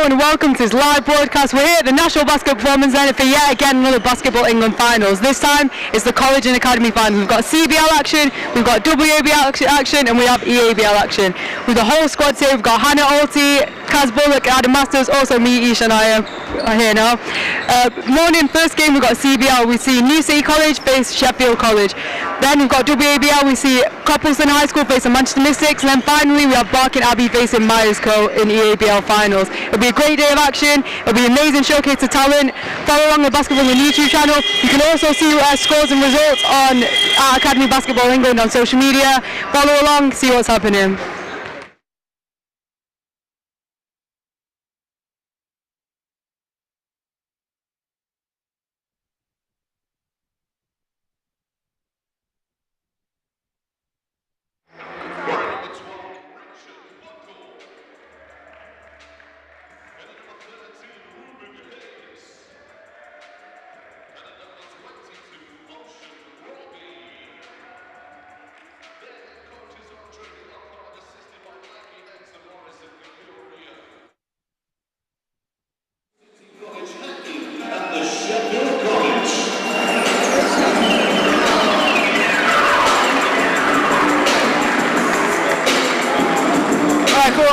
And welcome to this live broadcast. We're here at the National Basketball Performance Centre for yet again another Basketball England finals. This time it's the College and Academy finals. We've got CBL action, we've got WABL action, and we have EABL action. With the whole squad here, we've got Hannah Alty, Kaz Bullock, Adam Masters, also me, Ish, and I are here now. Morning, first game we've got CBL. We see New City College face Sheffield College. Then we've got WABL, we see Copleston High School facing Manchester Mystics. And then finally we have Barking Abbey facing Myers Co in EABL finals. It'll be a great day of action. It'll be an amazing showcase of talent. Follow along the Basketball England YouTube channel. You can also see scores and results on Academy Basketball England on social media. Follow along, see what's happening.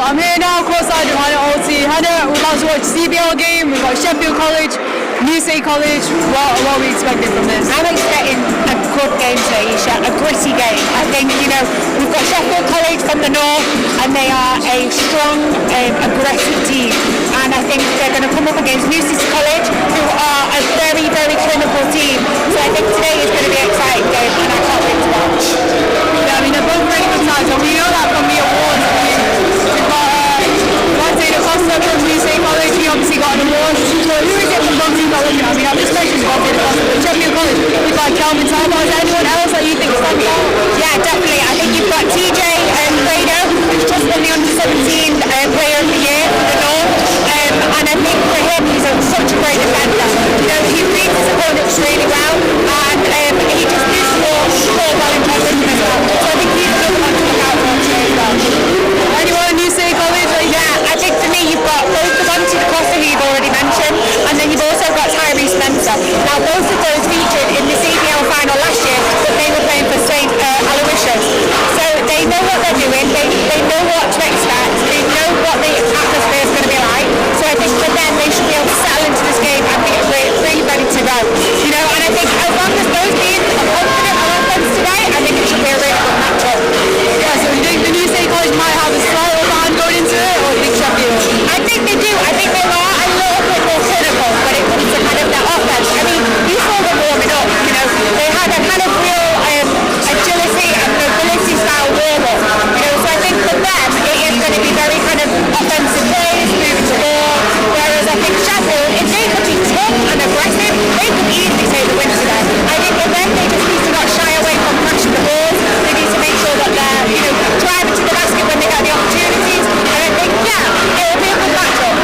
I'm here now, courtside with Hannah Alty. Hannah, we're about to watch CBL game. We've got Sheffield College, New City College. What are we expecting from this? I'm expecting a good game today, Isha, a gritty game. I think, we've got Sheffield College from the north, and they are a strong, aggressive team. And I think they're going to come up against New City College, who are a very, very clinical team. So I think today is going to be an exciting game, and I can't wait to watch. Yeah, they're both really good sides, and we know that from the awards. We've got Monte Costa from New City College, he obviously got an award. So who is it from both teams are looking at? We have this mentioned Monte Costa, but Sheffield College, we've got Calvin Talbot. Is there anyone else that you think stands out? Yeah, definitely. I think you've got TJ Prado, who's just won the Under-17 Player of the Year for the North. And I think for him, he's such a great defender. He reads his opponents really well, and he just needs more ball in transition as well. So I think he's another one to look out for today as well. Anyone in New City College? Yeah, I think for me, you've got both the Monte Costa who you've already mentioned, and then you've also got Tyree Spencer. Now, both of those featured in the CBL final last year, but they were playing for St. Aloysius. So they know what they're doing, they know what to expect, they know what the atmosphere is going to be like. So I think for them, they should be able to settle into this game and be really ready to go. And I think as long as those teams are confident on offense today, I think it should be a really good matchup. Yeah, so you think the New City College might have a slight advantage going into it, or do you think Sheffield? I think they do. I think they are a little bit more clinical when it comes to kind of their offense. I mean, you saw them warming up, they had a kind of real agility and mobility style warm-up. So I think for them, it is going to be very kind of offensive plays, moving to ball, whereas I think Sheffield, if they could be tough and aggressive, they could easily take the win today. I think for them, they just need to not shy away from crashing the balls. They need to make sure that they're, driving to the basket when they get the opportunities. And I think, it'll be a good matchup.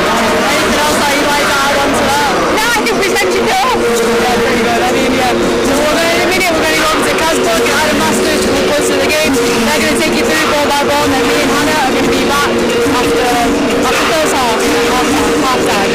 Anything else that you'd like to add on to that? No, I think we've mentioned it all. Yeah, pretty good. I mean, yeah. So in a minute, we're going to go on to Kaz Bullock and Adam Masters, who will close to the game. They're going to take you through ball by ball, and then me and Hannah are going to be back after the first half time.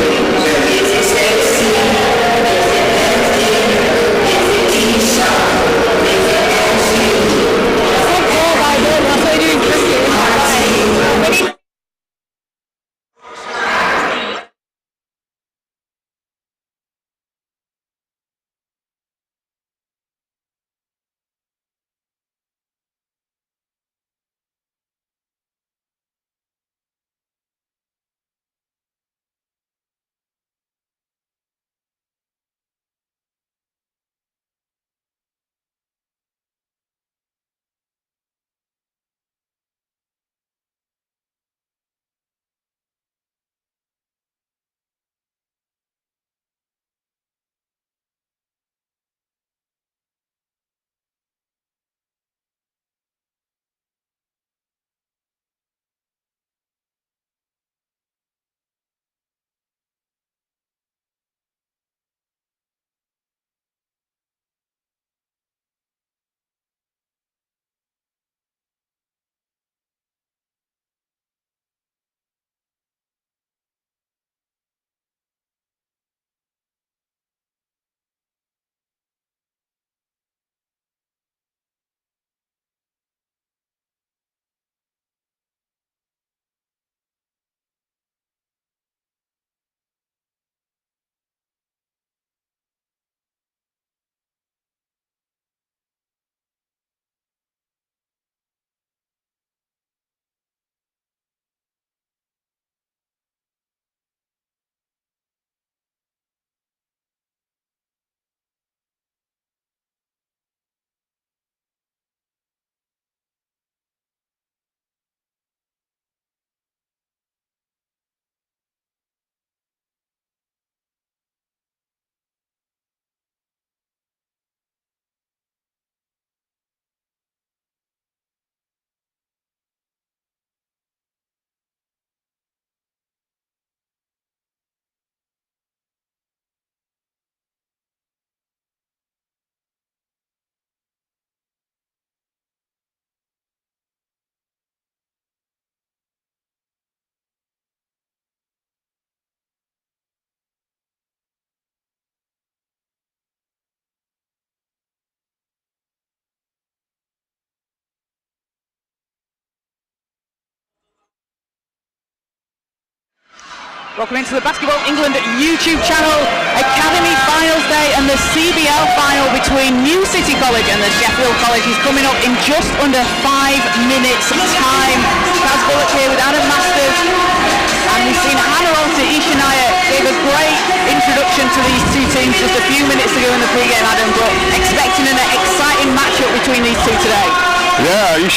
Welcome into the Basketball England YouTube channel. Academy Finals Day and the CBL final between New City College and the Sheffield College is coming up in just under 5 minutes time. Kaz Bullock here with Adam Masters, and we've seen Hannah Ishinaya gave a great introduction to these two teams just a few minutes ago in the pregame, Adam, but expecting an exciting matchup between these two today. Yeah, he's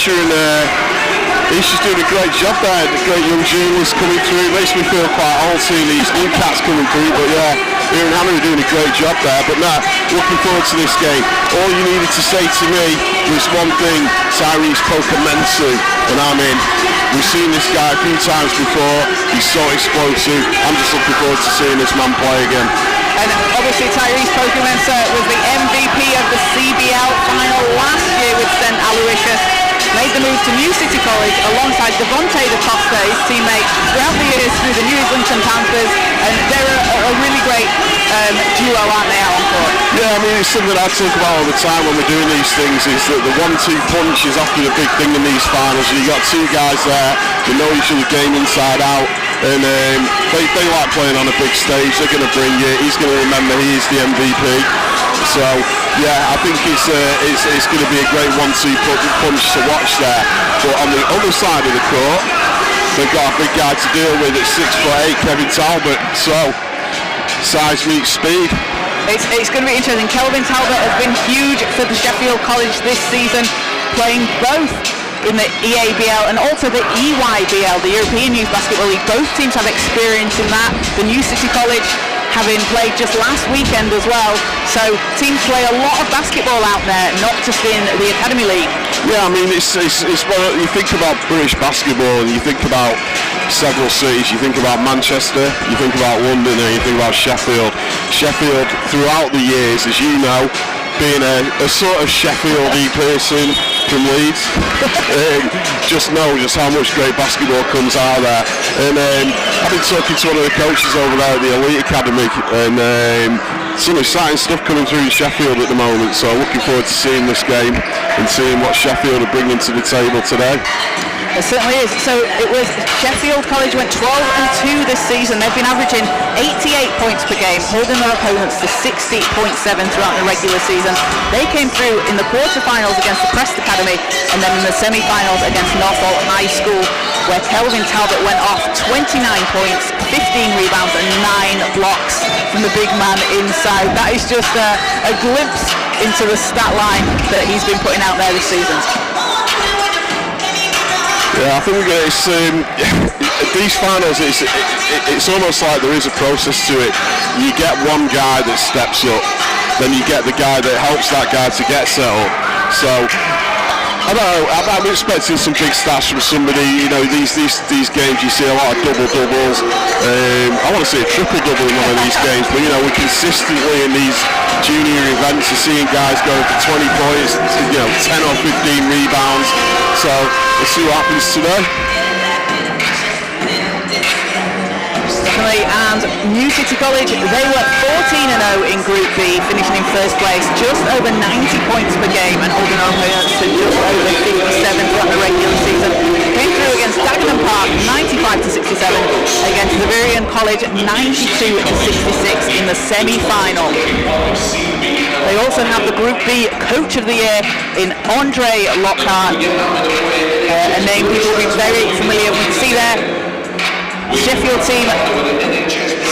just doing a great job there. The great young journalists coming through. It makes me feel quite old seeing these new cats coming through. But yeah, Ian and Hannah are doing a great job there. But nah, looking forward to this game. All you needed to say to me was one thing: Tyrese Pokumensu, and I'm in. We've seen this guy a few times before. He's so explosive. I'm just looking forward to seeing this man play again. And obviously Tyrese Pokumensu was the MVP of the CBL final last year with St. Aloysius. Made the move to New City College alongside Devontae DaCosta, his teammate, throughout the years through the New England Panthers, and they're a really great duo, aren't they, out on court? Yeah, I mean, it's something I talk about all the time when we're doing these things, is that the 1-2 punch is often a big thing in these finals. You've got two guys there who know each other game inside out, and they like playing on a big stage. They're going to bring it. He's going to remember he is the MVP. So yeah, I think it's going to be a great 1-2 punch to watch there. But on the other side of the court, they've got a big guy to deal with at 6'8", Kevin Talbot. So size meets speed. It's going to be interesting. Kelvin Talbot has been huge for the Sheffield College this season, playing both in the EABL and also the EYBL, the European Youth Basketball League. Both teams have experience in that. The New City College having played just last weekend as well. So teams play a lot of basketball out there, not just in the Academy League. Yeah, I mean, it's well, you think about British basketball and you think about several cities. You think about Manchester, you think about London, and you think about Sheffield. Sheffield, throughout the years, as you know, being a sort of Sheffield-y person from Leeds, just know just how much great basketball comes out of there. And I've been talking to one of the coaches over there at the Elite Academy, and some exciting stuff coming through in Sheffield at the moment. So looking forward to seeing this game and seeing what Sheffield are bringing to the table today. It certainly is. So it was Sheffield College went 12-2 this season. They've been averaging 88 points per game, holding their opponents to 60.7 throughout the regular season. They came through in the quarterfinals against the Crest Academy, and then in the semi-finals against Norfolk High School, where Kelvin Talbot went off 29 points, 15 rebounds and 9 blocks from the big man inside. That is just a glimpse into the stat line that he's been putting out there this season. Yeah, I think these finals, it's almost like there is a process to it. You get one guy that steps up, then you get the guy that helps that guy to get set up. So I don't know, I'm expecting some big stats from somebody. You know, these games you see a lot of double-doubles. I want to see a triple-double in one of these games, but you know, we're consistently in these junior events are seeing guys going for 20 points, you know, 10 or 15 rebounds. So we'll see what happens today. Definitely, and New City College, they were 14-0 in Group B, finishing in first place, just over 90 points per game and holding our opponents to just over 57 throughout the regular season. Came through against Dagenham Park 95-67, against Xaverian College 92-66 in the semi-final. They also have the Group B Coach of the Year in Andre Lockhart, a name people will be very familiar with. See there, Sheffield team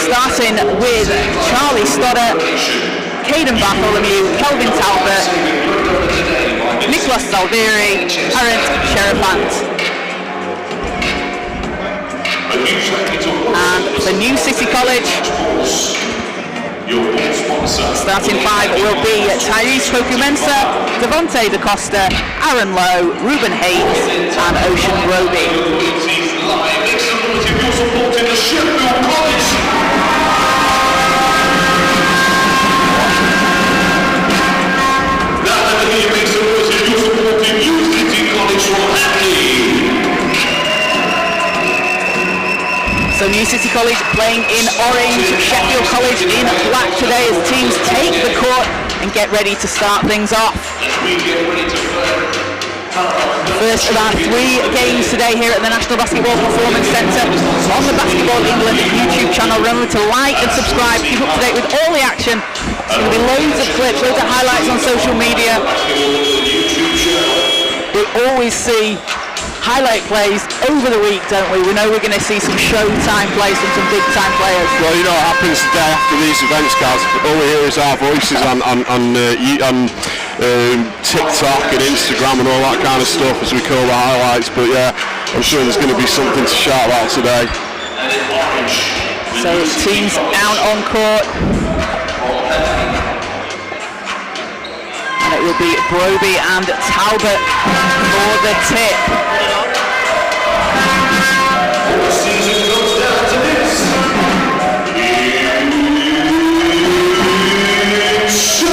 starting with Charlie Stoddart, Caden Bartholomew, Kelvin Talbot, Nicholas Salveri, Arent Sherifant. And for New City College, starting five will be Tyrese Pokumensu, Devontae DaCosta, Aaron Lowe, Ruben Hayes and Ocean Roby. So New City College playing in orange, Sheffield College in black today as teams take the court and get ready to start things off. First of our 3 games today here at the National Basketball Performance Centre on the Basketball England YouTube channel. Remember to like and subscribe, keep up to date with all the action. There's going to be loads of clips, loads of highlights on social media. We always see highlight plays over the week, don't we? We know we're going to see some showtime plays from some big time players. Well, you know what happens the day after these events, guys. All we hear is our voices on TikTok and Instagram and all that kind of stuff as we call the highlights. But yeah, I'm sure there's going to be something to shout about today. So teams out on court. And it will be Broby and Talbot for the tip.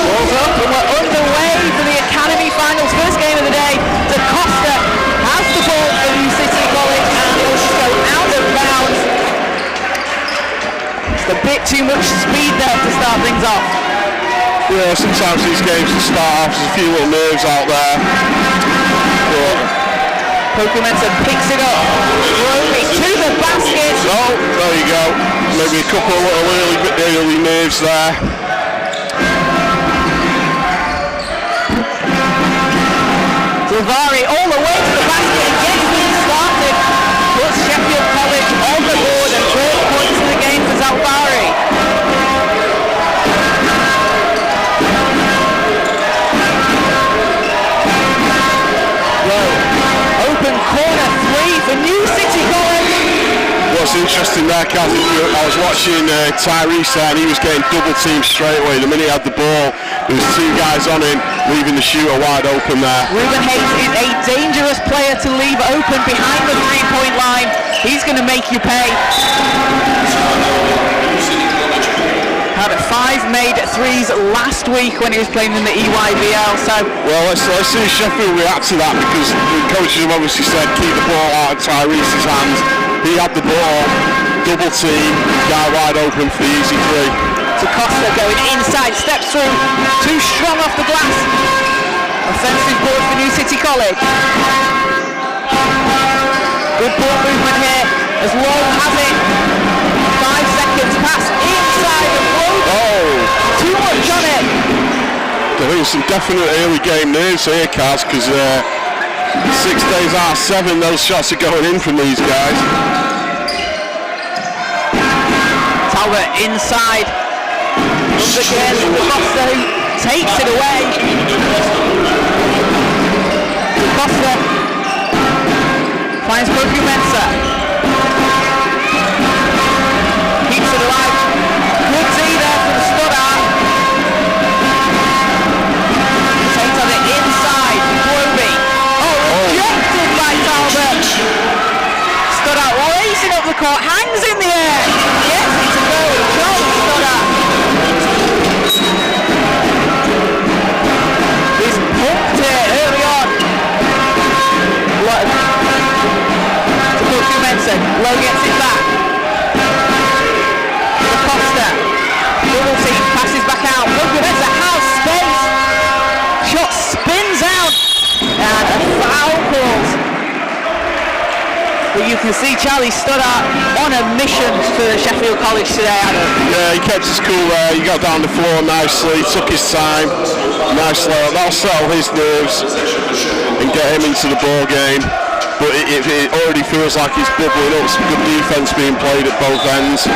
Ball's up and we're underway for the Academy Finals. First game of the day. DaCosta has the ball for New City College and it will just go out of bounds. It's a bit too much speed there to start things off. Yeah, sometimes these games can start off, there's a few little nerves out there. But Pregame picks it up. Broby to the basket. oh, there you go. Maybe a couple of little early nerves there. Zavari all the way to the basket and gets things started. Puts Sheffield College on the board and 12 points in the game for Zavari. Open corner 3 for New City College. What's interesting there, Kaz, I was watching Tyrese there and he was getting double teamed straight away. The minute he had the ball, there was 2 guys on him, leaving the shooter wide open there. Ruben Hayes is a dangerous player to leave open behind the 3-point line. He's going to make you pay. Had 5 made threes last week when he was playing in the EYBL. So well, let's see Sheffield react to that, because the coaches have obviously said keep the ball out of Tyrese's hands. He had the ball, double team, guy wide open for the easy 3. DaCosta going inside, steps through, too strong off the glass. Offensive board for New City College. Good ball movement here as Lowe has it. 5 seconds pass inside of Lowe. Oh! Too much on it. There is some definite early game nerves here, Kaz, because 6 days out of 7, those shots are going in from these guys. Talbot inside. Comes again, DaCosta takes it away. DaCosta finds Pregame. Keeps it alive. Good D there from Stoddart. Takes on it inside. Broby. Rejected by Talbot. Stoddart racing up the court, hangs in the air. Gets it to go. Charles Stoddart. He's pumped it early on. To Pregame. Lowe gets it back. DaCosta. Double team, passes back out. Pregame has space. Shot spins out. And a foul called. But you can see Charlie Stoddart on a mission for Sheffield College today, Adam. Yeah, he kept his cool there. He got down the floor nicely, took his time. Nicely. That'll settle his nerves and get him into the ball game. But it already feels like he's bubbling up. Some good defense being played at both ends.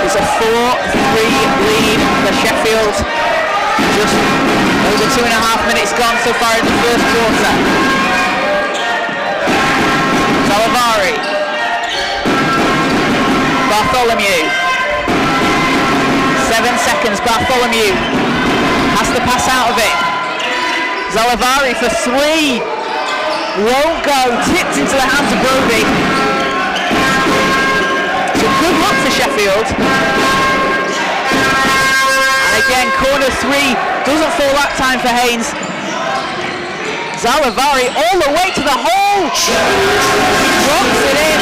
It's a 4-3 lead for Sheffield. Just over 2.5 minutes gone so far in the first quarter. Zavari. Bartholomew. 7 seconds. Bartholomew has to pass out of it. Zavari for 3. Won't go. Tipped into the hands of Broby. So good luck for Sheffield. And again, corner 3 doesn't fall that time for Haynes. Zavari all the way to the hole. Drops it in.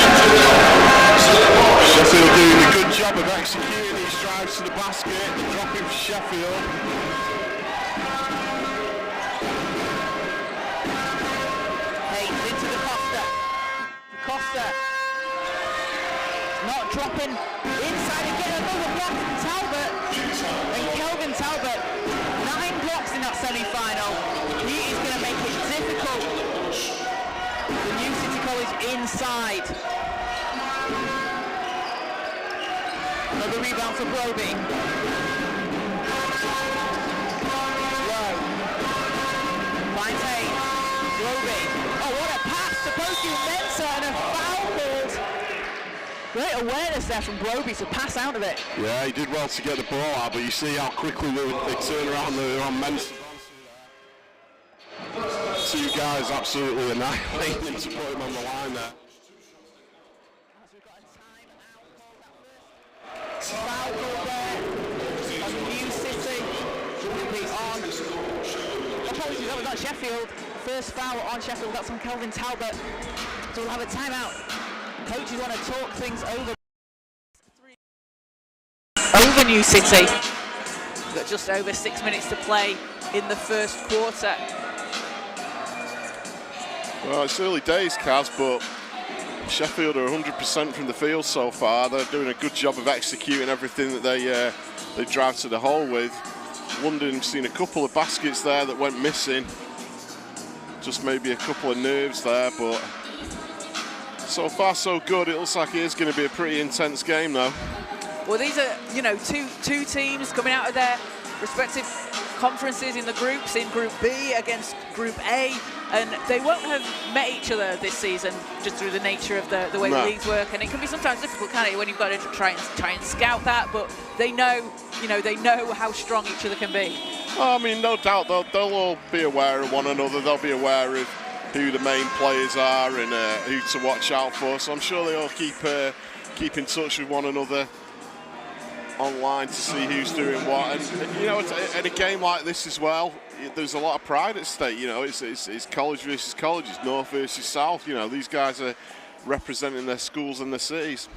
Sheffield doing a good job of executing these drives to the basket. Dropping for Sheffield. dropping inside and getting another block from Talbot. And Kelvin Talbot, 9 blocks in that semi-final. He is going to make it difficult for New City College inside. Another rebound for Broby. Low. Finds Hayes. Broby. Oh, what a pass to Postgame Mensa and a foul called. Great awareness there from Broby to pass out of it. Yeah, he did well to get the ball out, but you see how quickly they turn around. They're on Mensa. Two guys absolutely annihilating him to put him on the line there. Foul call there on New City. Will be on. Apologies, that was on Sheffield. First foul on Sheffield. That's on Kelvin Talbot. So we'll have a timeout. Coaches want to talk things over New City. We've got just over 6 minutes to play in the first quarter. Well, it's early days, Kaz, but Sheffield are 100% from the field so far. They're doing a good job of executing everything that they drive to the hole with. London's seen a couple of baskets there that went missing. Just maybe a couple of nerves there, but so far so good. It looks like it is going to be a pretty intense game, though. Well, these are, you know, two teams coming out of their respective conferences in the groups, in Group B against Group A, and they won't have met each other this season just through the nature of the way the leagues work, and it can be sometimes difficult, can't it, when you've got to try and scout that, but they know, you know, they know how strong each other can be. Well, I mean, no doubt they'll all be aware of one another. They'll be aware of who the main players are and who to watch out for, so I'm sure they all keep in touch with one another online to see who's doing what, and you know, at a game like this as well, there's a lot of pride at stake. You know, it's college versus college, it's north versus south. You know, these guys are representing their schools and their cities.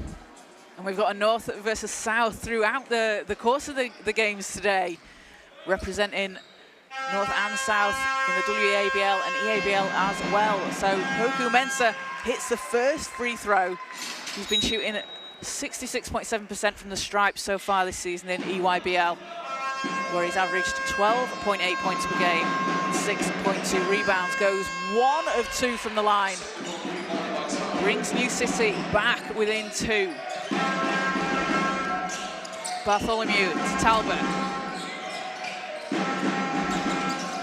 And we've got a north versus south throughout the course of the games today, representing north and south in the WABL and EABL as well. So Poku Mensah hits the first free throw. He's been shooting at 66.7% from the stripe so far this season in EYBL, where he's averaged 12.8 points per game, 6.2 rebounds, goes 1 of 2 from the line, brings New City back within 2. Bartholomew to Talbot.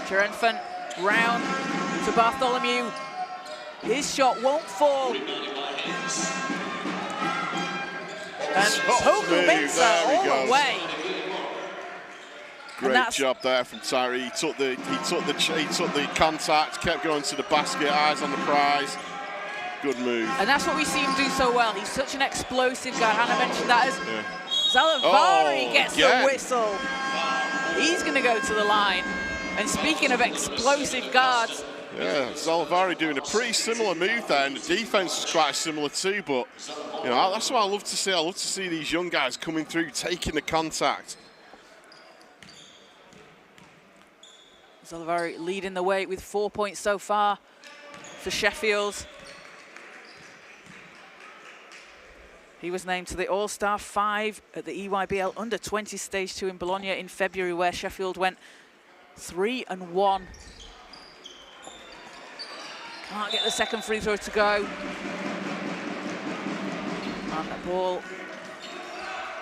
Triumphant round to Bartholomew. His shot won't fall. And Poku Mensah all the way. Great job there from Tyree. He took the contact, kept going to the basket, eyes on the prize. Good move. And that's what we see him do so well. He's such an explosive guy. Hannah mentioned that as Zalavari gets the whistle. He's going to go to the line. And speaking of explosive guards, yeah, Zalavari doing a pretty similar move there, and the defense was quite similar too, but you know, that's what I love to see. I love to see these young guys coming through, taking the contact. Zalavari leading the way with 4 points so far for Sheffield. He was named to the All-Star 5 at the EYBL Under-20 Stage 2 in Bologna in February, where Sheffield went 3-1. Can't get the second free throw to go. And the ball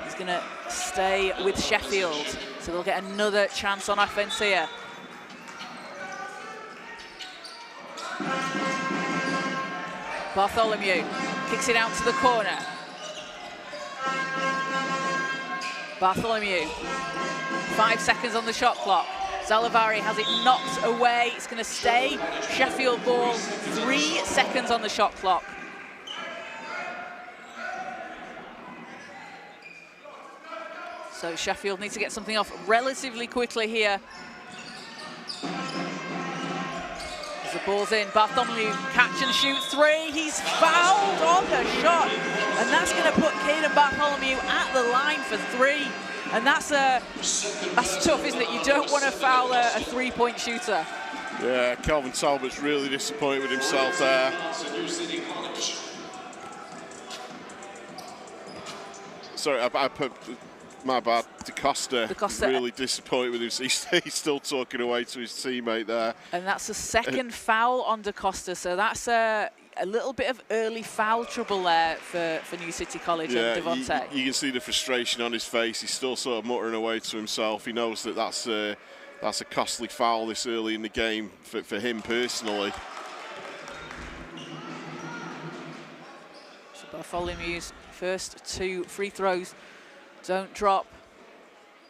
is going to stay with Sheffield, so they'll get another chance on offense here. Bartholomew kicks it out to the corner. Bartholomew, 5 seconds on the shot clock. Zalavari has it knocked away. It's going to stay Sheffield ball. 3 seconds on the shot clock. So Sheffield needs to get something off relatively quickly here. As the ball's in, Bartholomew catch and shoot 3. He's fouled on the shot, and that's going to put Caden Bartholomew at the line for 3. And that's tough, isn't it? You don't want to foul a 3-point shooter. Yeah, Kelvin Talbot's really disappointed with himself there. Sorry, I put my bad. DaCosta. Really disappointed with him. He's still talking away to his teammate there. And that's the second foul on DaCosta, so that's a little bit of early foul trouble there for New City College and Devontae. You can see the frustration on his face. He's still sort of muttering away to himself. He knows that that's a costly foul this early in the game for him personally. So Bartholomew's first 2 free throws don't drop.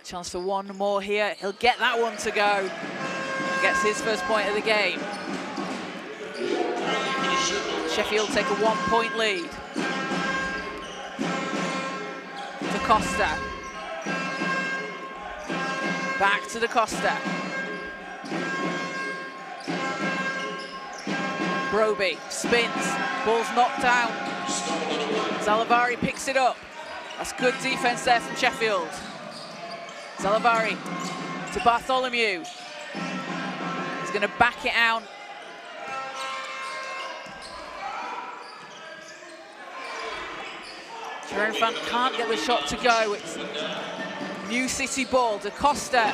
Chance for one more here. He'll get that one to go. Gets his first point of the game. Sheffield take a 1-point lead. DaCosta. Back to DaCosta. Broby spins. Ball's knocked out. Zalavari picks it up. That's good defense there from Sheffield. Zalavari to Bartholomew. He's going to back it out. Jerenfant can't get the shot to go. It's New City ball. DaCosta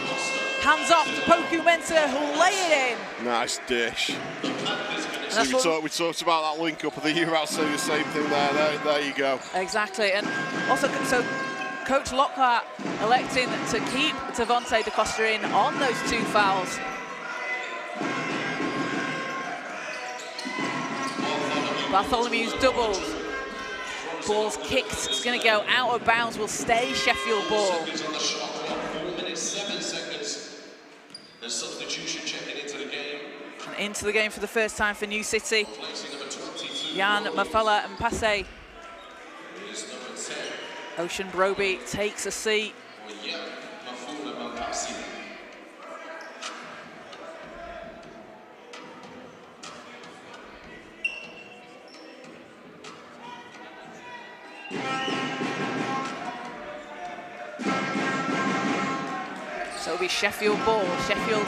hands off to Poku Mensah, who'll lay it in. Nice dish. So we talked about that link up. I think you were about to say the same thing there. There you go. Exactly. And also, so Coach Lockhart electing to keep Devontae DaCosta in on those 2 fouls. Bartholomew's doubled. Ball's kicked. It's going to go out of bounds. Will stay Sheffield ball. 4 minutes 7 seconds. The substitution checking into the game. And into the game for the first time for New City. Jan Mafala and Passe. Ocean Broby takes a seat. So it'll be Sheffield ball. Sheffield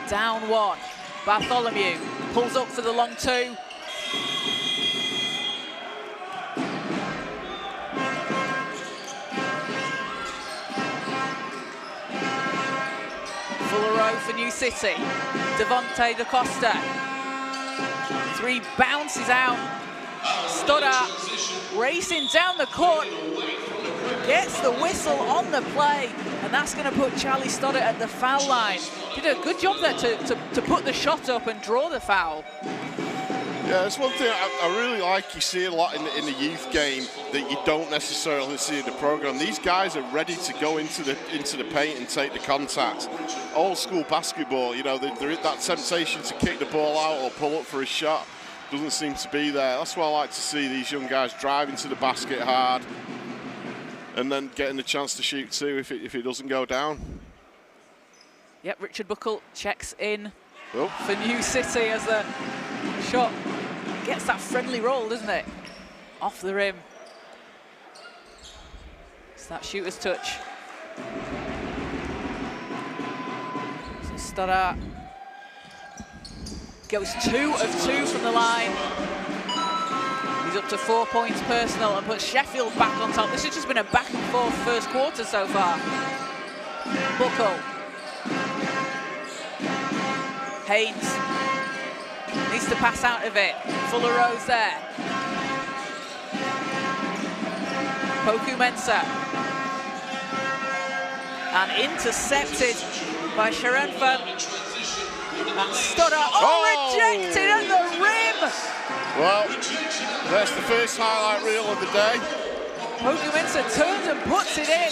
down 1. Bartholomew pulls up for the long 2. Full row for New City. Devontae DaCosta. 3 bounces out. Stoddart racing down the court. Gets the whistle on the play. And that's going to put Charlie Stoddart at the foul line. Did a good job there to put the shot up and draw the foul. Yeah, it's one thing I really like. You see a lot in the youth game that you don't necessarily see in the program. These guys are ready to go into the paint and take the contact. Old school basketball, you know, that temptation to kick the ball out or pull up for a shot doesn't seem to be there. That's why I like to see these young guys driving to the basket hard and then getting the chance to shoot too if it doesn't go down. Yep, Richard Buckle checks in for New City as the shot gets that friendly roll, doesn't it? Off the rim. It's that shooter's touch. So Stoddart goes 2 of 2 from the line. He's up to 4 points personal and puts Sheffield back on top. This has just been a back and forth first quarter so far. Buckle. Haynes needs to pass out of it. Fuller Rose there. Poku Mensah. And intercepted by Jerenfant. And Stoddart, rejected at the rim! Well, that's the first highlight reel of the day. Poku Mensah turns and puts it in.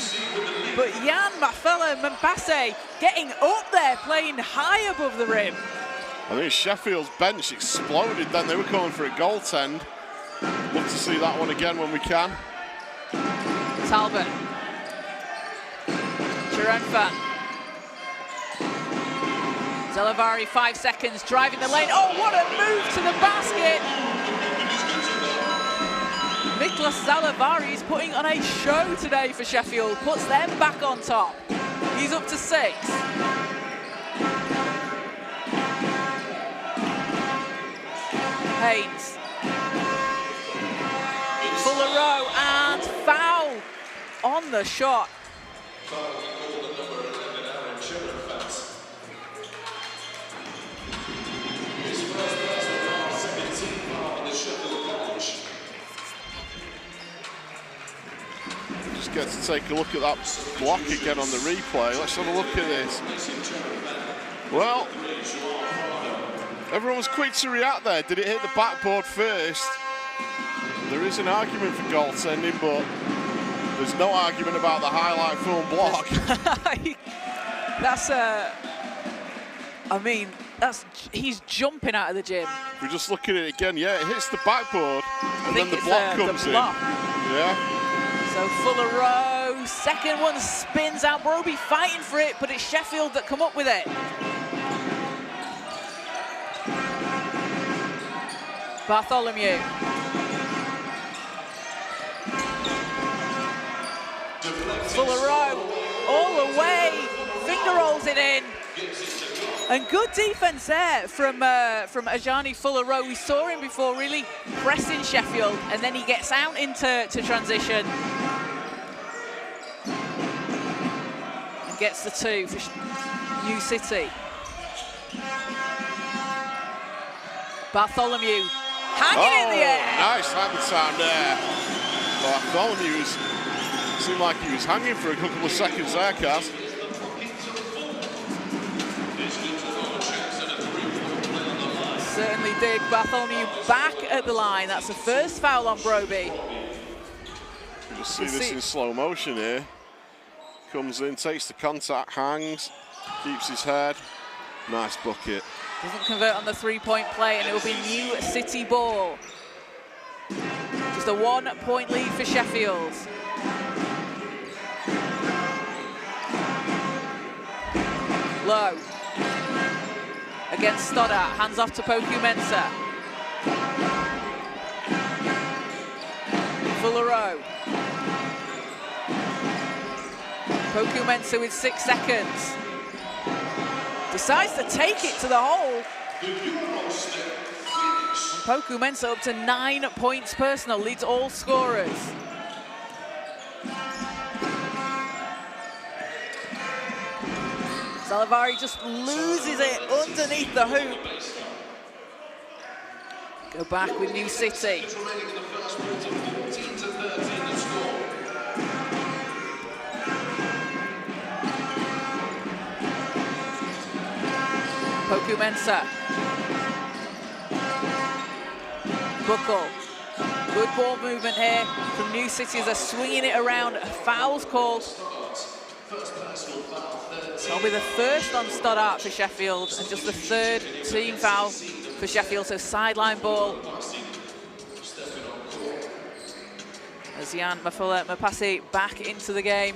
But Jan Mafela Mpasse getting up there, playing high above the rim. I think Sheffield's bench exploded then. They were calling for a goaltend. Love to see that one again when we can. Talbot. Jerenfant. Zalavari, 5 seconds, driving the lane. Oh, what a move to the basket! Miklas Zalavari is putting on a show today for Sheffield. Puts them back on top. He's up to 6. Haynes. Fuller row and foul. on the shot. Just get to take a look at that block again on the replay. Let's have a look at this. Well, everyone was quick to react there. Did it hit the backboard first? There is an argument for goaltending, but there's no argument about the highlight film block. That's I mean, he's jumping out of the gym. If we just look at it again, yeah, it hits the backboard, and then the block comes in. Yeah. So Fuller Rowe, second one spins out. Broby fighting for it, but it's Sheffield that come up with it. Bartholomew. Fuller Rowe, all the way, finger rolls it in. And good defense there from Ajani Fuller Rowe. We saw him before really pressing Sheffield, and then he gets out into transition. And gets the 2 for New City. Bartholomew hanging in the air. Nice hand time there. Bartholomew seemed like he was hanging for a couple of seconds there, Kaz. Certainly did. Bartholomew back at the line. That's the first foul on Broby. You just see this in slow motion here. Comes in, takes the contact, hangs, keeps his head. Nice bucket. Doesn't convert on the 3-point play, and it will be New City ball. Just a 1-point lead for Sheffield. Low. Against Stoddart, hands off to Poku Mensah. Fuller Rowe. Poku Mensah with 6 seconds. Decides to take it to the hole. Poku Mensah up to 9 points personal, leads all scorers. Salivari just loses it underneath the hoop. Go back with New City. Poku Mensah. Buckle. Good ball movement here from New City as they're swinging it around. Fouls called. That'll be the first on Stoddart for Sheffield and just the 3rd team foul for Sheffield, so sideline ball. As Jan Mapasi back into the game.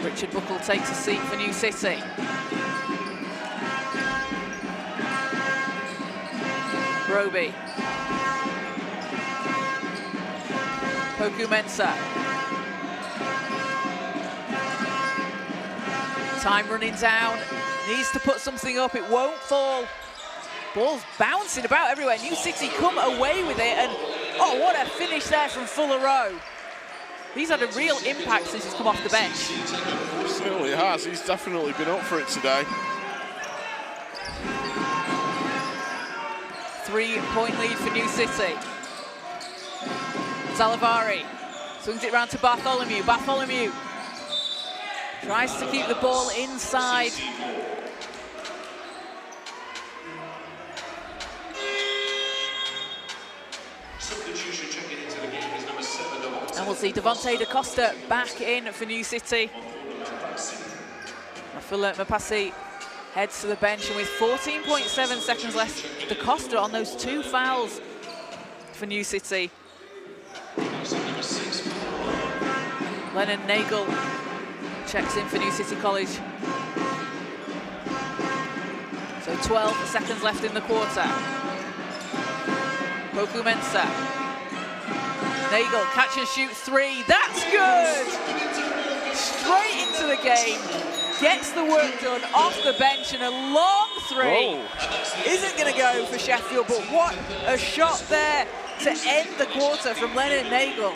Richard Buckle takes a seat for New City. Broby. Poku Mensah. Time running down, needs to put something up, it won't fall. Ball's bouncing about everywhere. New City come away with it, and oh, what a finish there from Fuller Rowe. He's had a real impact since he's come off the bench. He certainly has, he's definitely been up for it today. 3-point lead for New City. Salivari swings it round to Bartholomew. Bartholomew tries to keep the ball inside. And we'll see Devontae DaCosta back in for New City. Mapasi heads to the bench, and with 14.7 seconds left, DaCosta on those 2 fouls for New City. Lennon Nagel checks in for New City College. So 12 seconds left in the quarter. Poku Mensah. Nagel, catch and shoot 3. That's good! Straight into the game. Gets the work done off the bench, and a long 3. Whoa. Isn't going to go for Sheffield, but what a shot there to end the quarter from Leonard Nagel.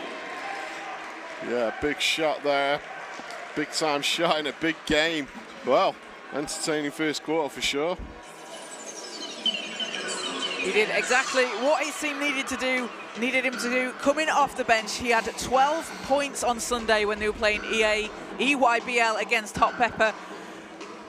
Yeah, big shot there. Big time shot in a big game. Well, entertaining first quarter for sure. He did exactly what his team needed him to do. Coming off the bench, he had 12 points on Sunday when they were playing EYBL against Hot Pepper.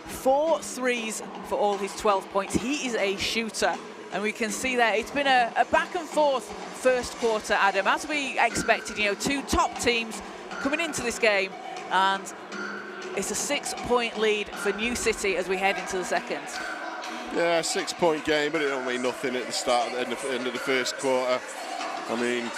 4 threes for all his 12 points. He is a shooter, and we can see there it's been a back and forth first quarter, Adam, as we expected. You know, 2 top teams coming into this game, and it's a 6-point lead for New City as we head into the second. Yeah, 6-point game, but it don't mean nothing at the start, end of the first quarter. I mean,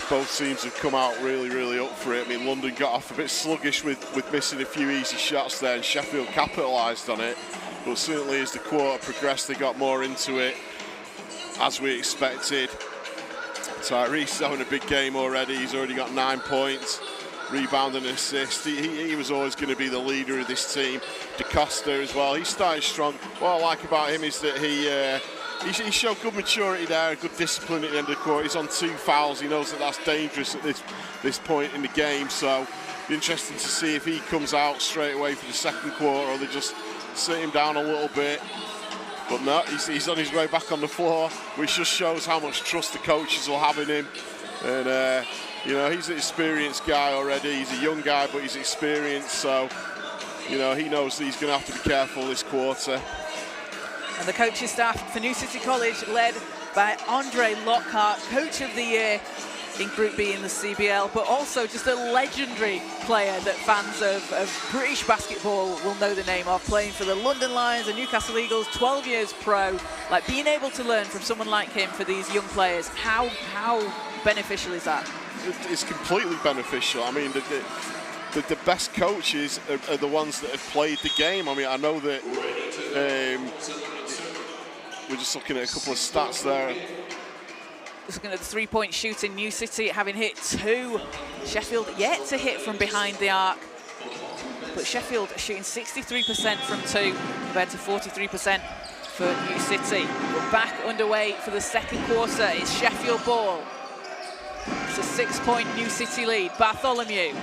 both teams have come out really up for it. I mean, London got off a bit sluggish with missing a few easy shots there, and Sheffield capitalised on it. But certainly as the quarter progressed, they got more into it, as we expected. Tyrese having a big game already. He's already got 9 points, rebound and assist. He was always going to be the leader of this team. DaCosta as well. He started strong. What I like about him is that he showed good maturity there, good discipline at the end of the quarter. He's on 2 fouls. He knows that that's dangerous at this point in the game. So it'll be interesting to see if he comes out straight away for the second quarter, or they just sit him down a little bit. But no, he's on his way back on the floor, which just shows how much trust the coaches will have in him. And you know, he's an experienced guy already. He's a young guy, but he's experienced. So, you know, he knows that he's going to have to be careful this quarter. And the coaching staff for New City College, led by Andre Lockhart, Coach of the Year in Group B in the CBL, but also just a legendary player that fans of British basketball will know the name of, playing for the London Lions and Newcastle Eagles, 12 years pro. Like, being able to learn from someone like him for these young players, how beneficial is that? It's completely beneficial. I mean, the best coaches are the ones that have played the game. I mean, I know that we're just looking at a couple of stats there. Just looking at the 3-point shooting, New City having hit 2. Sheffield yet to hit from behind the arc. But Sheffield shooting 63% from 2 compared to 43% for New City. We're back underway for the second quarter. It's Sheffield ball. It's a 6-point New City lead. Bartholomew.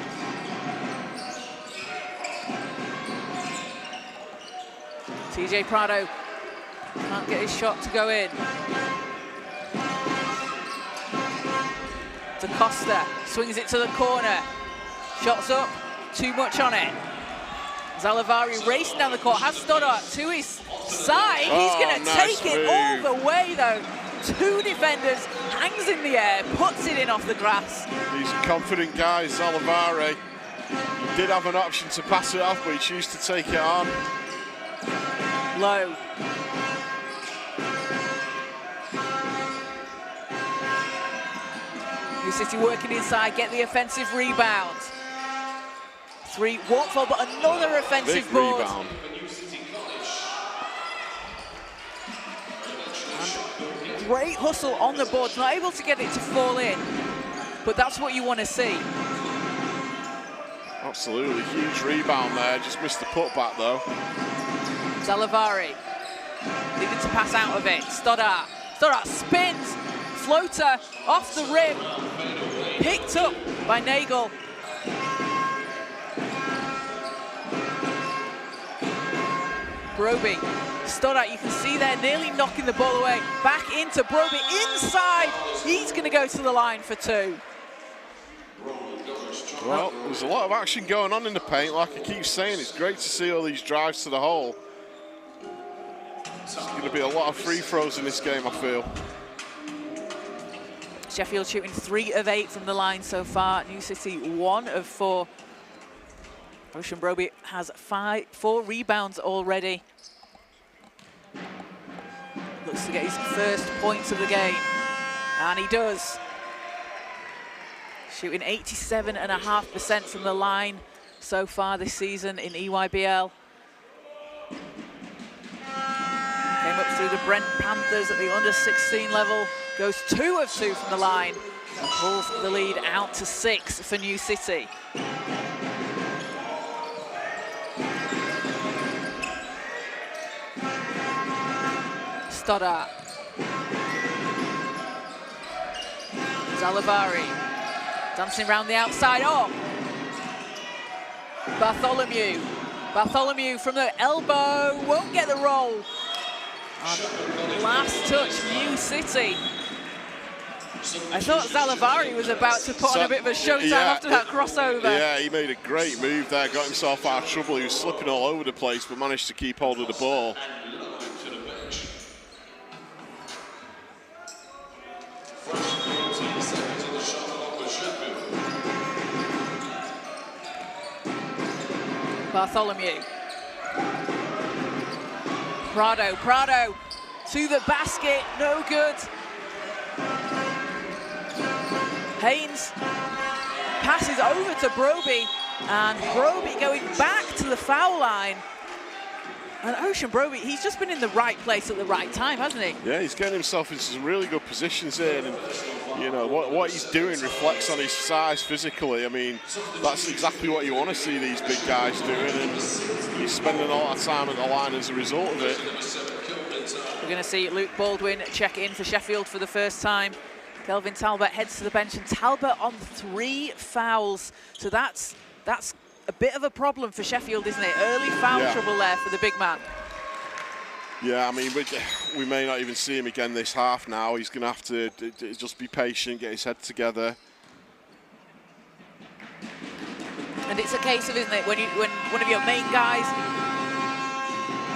TJ Prado can't get his shot to go in. DaCosta swings it to the corner. Shots up, too much on it. Zalavari racing down the court, has Stoddart to his side. He's going to take it all the way, though. 2 defenders, hangs in the air, puts it in off the grass. He's a confident guy, Zalavari. Did have an option to pass it off, but he chose to take it on. Low. New City working inside, get the offensive rebound. 3 won't fall, but another offensive Big board. rebound. And great hustle on the board, not able to get it to fall in, but that's what you want to see. Absolutely, huge rebound there, just missed the putback though. Zalavari needed to pass out of it. Stoddart spins, floater off the rim, picked up by Nagel. Broby, Stoddart, you can see there nearly knocking the ball away. Back into Broby, inside. He's going to go to the line for 2. Well, there's a lot of action going on in the paint. Like I keep saying, it's great to see all these drives to the hole. There's going to be a lot of free throws in this game, I feel. Sheffield shooting 3 of 8 from the line so far. New City 1 of 4. Ocean Broby has 4 rebounds already. Looks to get his first points of the game, and he does. Shooting 87.5% from the line so far this season in EYBL. Came up through the Brent Panthers at the under-16 level. Goes 2 of 2 from the line and pulls the lead out to 6 for New City. Stoddart. Zalavari dancing around the outside. Oh! Bartholomew from the elbow, won't get the roll. And last touch, New City. I thought Zalavari was about to put on a bit of a showtime after that crossover. Yeah, he made a great move there, got himself out of trouble. He was slipping all over the place, but managed to keep hold of the ball. Bartholomew. Prado to the basket, no good. Haynes passes over to Broby, and Broby going back to the foul line. And Ocean Broby, he's just been in the right place at the right time, hasn't he? Yeah, he's getting himself into some really good positions here, and you know what he's doing reflects on his size physically. I mean, that's exactly what you want to see these big guys doing, and he's spending a lot of time at the line as a result of it. We're going to see Luke Baldwin check in for Sheffield for the first time. Kelvin Talbot heads to the bench, and Talbot on 3 fouls. So that's a bit of a problem for Sheffield, isn't it? Early foul trouble there for the big man. Yeah, I mean, we may not even see him again this half now. He's going to have to just be patient, get his head together. And it's a case of, isn't it, when one of your main guys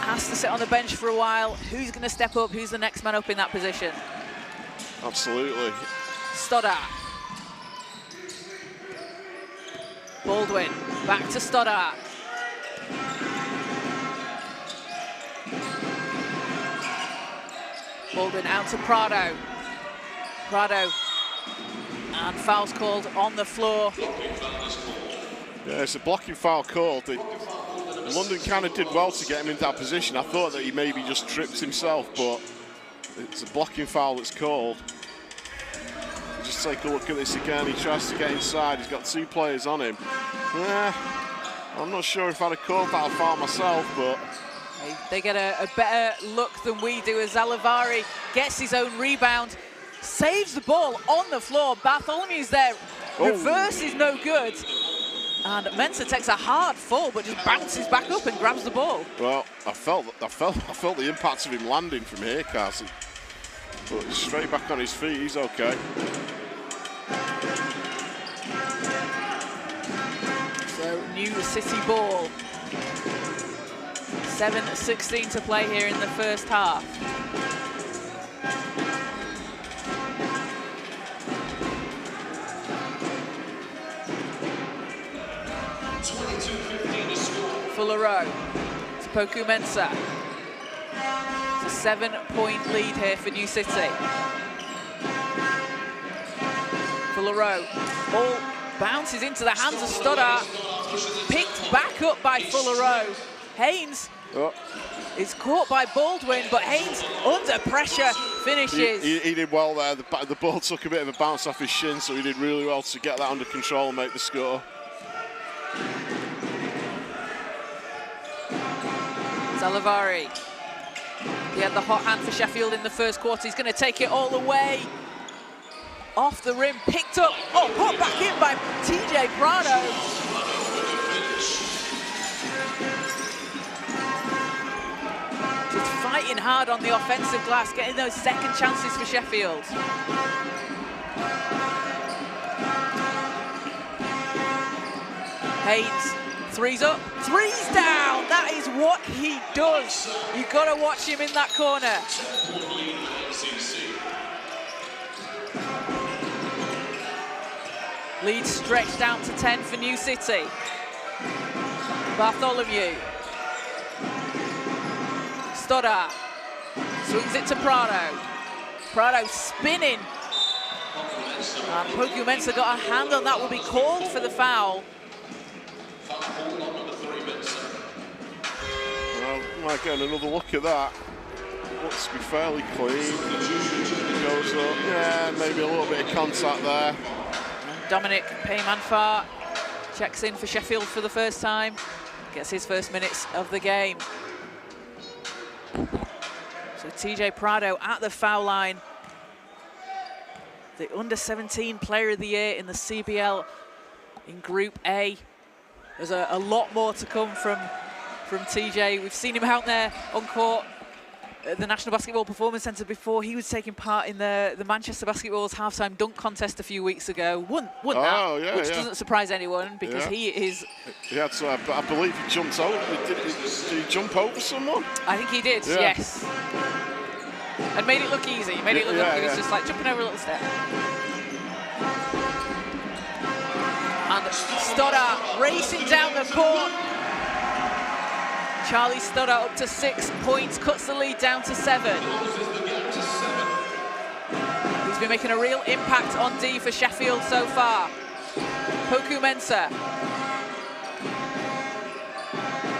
has to sit on the bench for a while, who's going to step up, who's the next man up in that position? Absolutely. Stoddart. Baldwin, back to Stoddart. Baldwin out to Prado. And foul's called on the floor. Yeah, it's a blocking foul called. London kind of did well to get him in that position. I thought that he maybe just tripped himself, but it's a blocking foul that's called. Just take a look at this again. He tries to get inside. He's got 2 players on him. I'm not sure if I'd have called that foul myself, but they get a better look than we do as Zalavari gets his own rebound, saves the ball on the floor. Bartholomew's there. Reverse is no good. And Mensah takes a hard fall, but just bounces back up and grabs the ball. Well, I felt the impact of him landing from here, Carson. But straight back on his feet, he's okay. So, New City ball. 7:16 to play here in the first half. Fuller Row to Poku Mensah. It's a 7-point lead here for New City. Fuller Row, ball bounces into the hands of Stoddart, picked back up by Fuller Row. Haynes is caught by Baldwin, but Haynes under pressure finishes. He did well there. The ball took a bit of a bounce off his shin, so he did really well to get that under control and make the score. Zalavari, he had the hot hand for Sheffield in the first quarter. He's going to take it all the way. Off the rim, picked up, put back in by TJ Prado. Just fighting hard on the offensive glass, getting those second chances for Sheffield. Haynes, three's up, three's down. That is what he does. You've got to watch him in that corner. Lead stretched out to 10 for New City. Bartholomew. Stoddart swings it to Prado. Prado spinning. And Poku Mensah got a hand on that, will be called for the foul. Well, might get another look at that. Looks to be fairly clean. Goes up, yeah, maybe a little bit of contact there. Dominic Paymanfar checks in for Sheffield for the first time. Gets his first minutes of the game. So TJ Prado at the foul line. the under-17 player of the year in the CBL in Group A. There's a lot more to come from TJ. We've seen him out there on court at the National Basketball Performance Centre before. He was taking part in the Manchester Basketball's halftime dunk contest a few weeks ago. Won that, which doesn't surprise anyone because he is... Yeah, so I believe he jumped over. Did he jump over someone? I think he did, yes. And made it look easy. He made it look like he was just like jumping over a little step. And Stoddart racing down the court. Charlie Stoddart up to 6 points, cuts the lead down to 7. He's been making a real impact on D for Sheffield so far. Poku Mensah.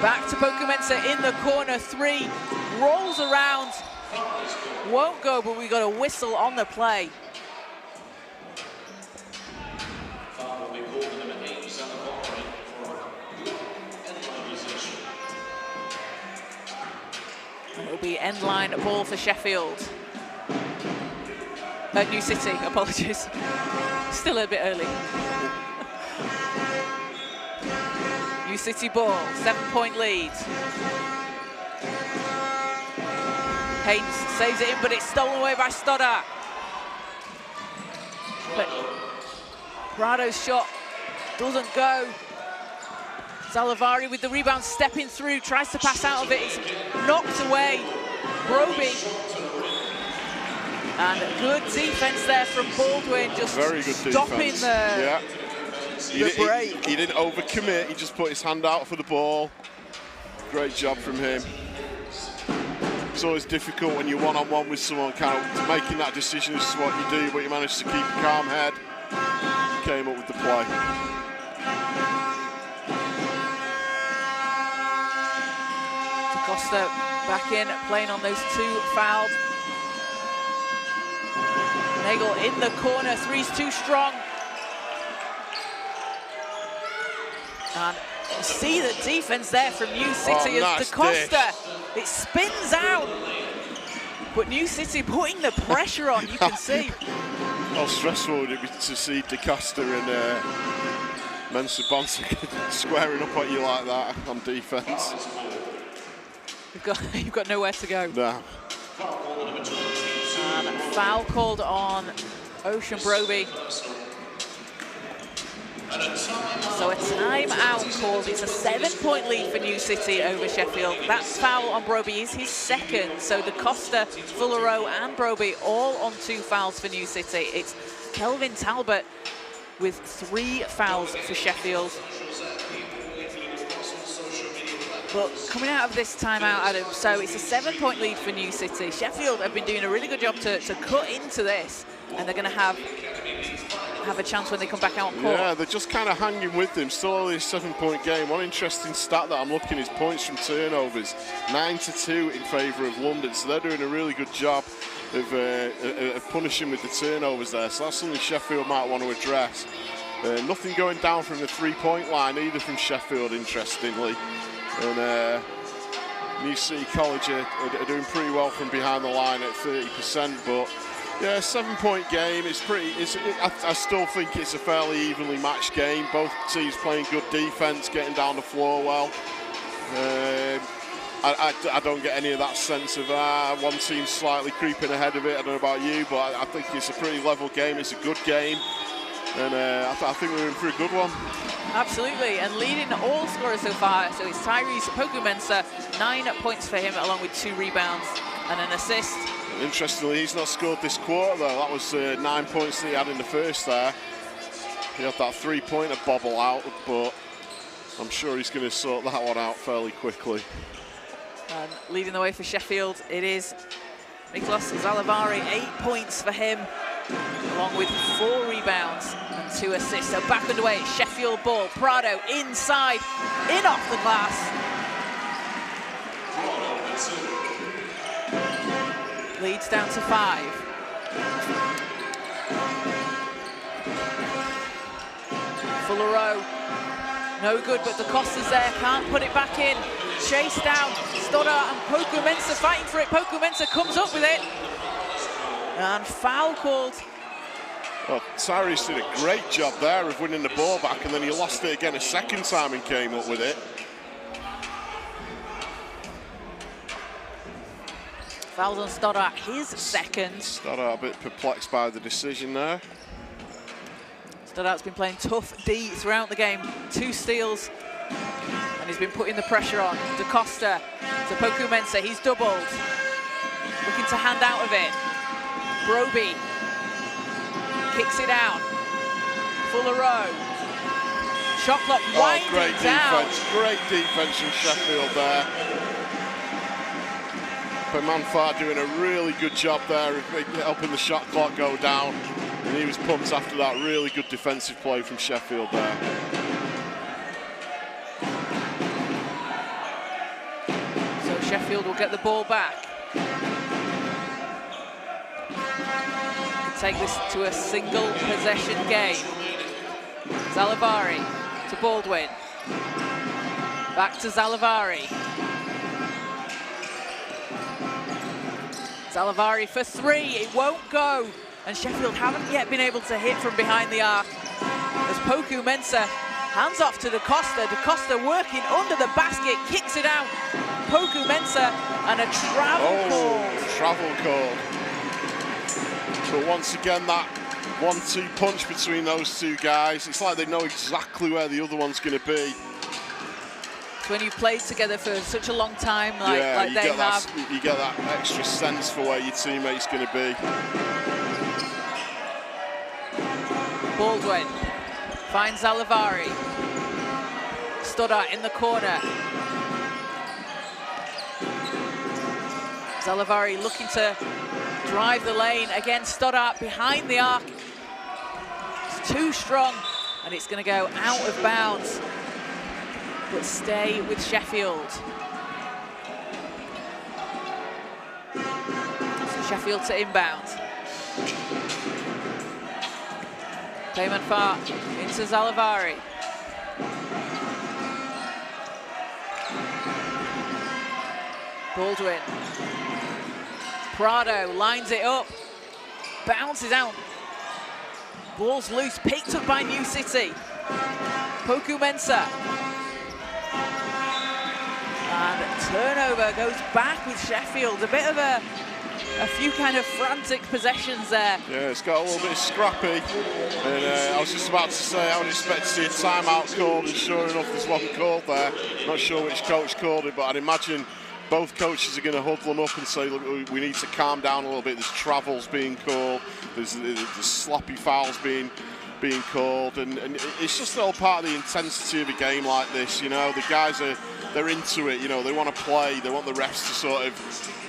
Back to Poku Mensah in the corner, 3. Rolls around. Won't go, but we got a whistle on the play. It'll be end line ball for Sheffield. New City, apologies. Still a bit early. New City ball, 7-point lead. Haynes saves it in, but it's stolen away by Stoddart. But Prado's shot doesn't go. Zalavari with the rebound, stepping through, tries to pass out of it. It's knocked away. Broby. And good defense there from Baldwin, just very good stopping the break. He didn't overcommit, he just put his hand out for the ball. Great job from him. It's always difficult when you're one-on-one with someone, kind of making that decision as to what you do, but you managed to keep a calm head. Came up with the play. Costa back in, playing on those 2 fouls. Nagel in the corner, 3's too strong. And you see the defense there from New City as DaCosta, it spins out. But New City putting the pressure on, you can see. How stressful would it be to see DaCosta and Mensah squaring up at you like that on defense? You've got nowhere to go. No. And foul called on Ocean Broby. So a timeout called. It's a 7-point lead for New City over Sheffield. That foul on Broby is his 2nd. So DaCosta, Fullero and Broby all on 2 fouls for New City. It's Kelvin Talbot with 3 fouls for Sheffield. But coming out of this timeout, Adam, so it's a 7-point lead for New City. Sheffield have been doing a really good job to cut into this, and they're going to have a chance when they come back out on court. Yeah, they're just kind of hanging with them. Still only a 7-point game. One interesting stat that I'm looking is points from turnovers. 9-2 in favour of London, so they're doing a really good job of punishing with the turnovers there. So that's something Sheffield might want to address. Nothing going down from the 3-point line either from Sheffield, interestingly. And New City College are doing pretty well from behind the line at 30%, but yeah, 7-point game. I still think it's a fairly evenly matched game. Both teams playing good defense, getting down the floor well. I don't get any of that sense of one team slightly creeping ahead of it. I don't know about you, but I think it's a pretty level game. It's a good game, and I think we're in for a good one. Absolutely, and leading all scorers so far, so it's Tyrese Poku Mensah, 9 points for him, along with 2 rebounds and an assist. Interestingly, he's not scored this quarter, though. That was 9 points that he had in the first there. He had that 3-pointer bobble out, but I'm sure he's going to sort that one out fairly quickly. And leading the way for Sheffield, it is Nicholas Zalavari, 8 points for him, along with 4 rebounds and 2 assists. So back underway, Sheffield ball. Prado inside, in off the glass. Leads down to 5. Fullero, no good, but DaCosta's there, can't put it back in. Chase down, Stoddart and Poku Mensah fighting for it. Poku Mensah comes up with it. And foul called Well, Tyrese did a great job there of winning the ball back, and then he lost it again a second time and came up with it. Fouls on Stoddart, his second. Stoddart a bit perplexed by the decision there. Stoddart's been playing tough D throughout the game. 2 steals, and he's been putting the pressure on. DaCosta to Poku Mensah, he's doubled. Looking to hand out of it. Broby kicks it out. Fuller Rowe. Shot clock winding down. Great defense from Sheffield there. But Manfaat doing a really good job there of helping the shot clock go down. And he was pumped after that. Really good defensive play from Sheffield there. So Sheffield will get the ball back. Take this to a single possession game. Zalavari to Baldwin. Back to Zalavari. Zalavari for 3, it won't go. And Sheffield haven't yet been able to hit from behind the arc. As Poku Mensah hands off to DaCosta. DaCosta working under the basket, kicks it out. Poku Mensah and a travel call. Travel call. But once again, that 1-2 punch between those two guys, it's like they know exactly where the other one's going to be. It's when you've played together for such a long time, like they have. You get that extra sense for where your teammate's going to be. Baldwin finds Zalavari. Stoddart in the corner. Zalavari looking to drive the lane. Again, Stoddart behind the arc. It's too strong, and it's going to go out of bounds. But stay with Sheffield. So Sheffield to inbound. Payman Far into Zalavari. Baldwin. Prado lines it up, bounces out. Ball's loose, picked up by New City. Poku Mensah. And turnover goes back with Sheffield. A bit of a few kind of frantic possessions there. Yeah, it's got a little bit scrappy. And I was just about to say, I would expect to see a timeout called, and sure enough, there's one called there. Not sure which coach called it, but I'd imagine both coaches are going to huddle them up and say, look, we need to calm down a little bit. There's travels being called, there's sloppy fouls being called, and it's just all part of the intensity of a game like this. You know, the guys they're into it. You know, they want to play. They want the refs to sort of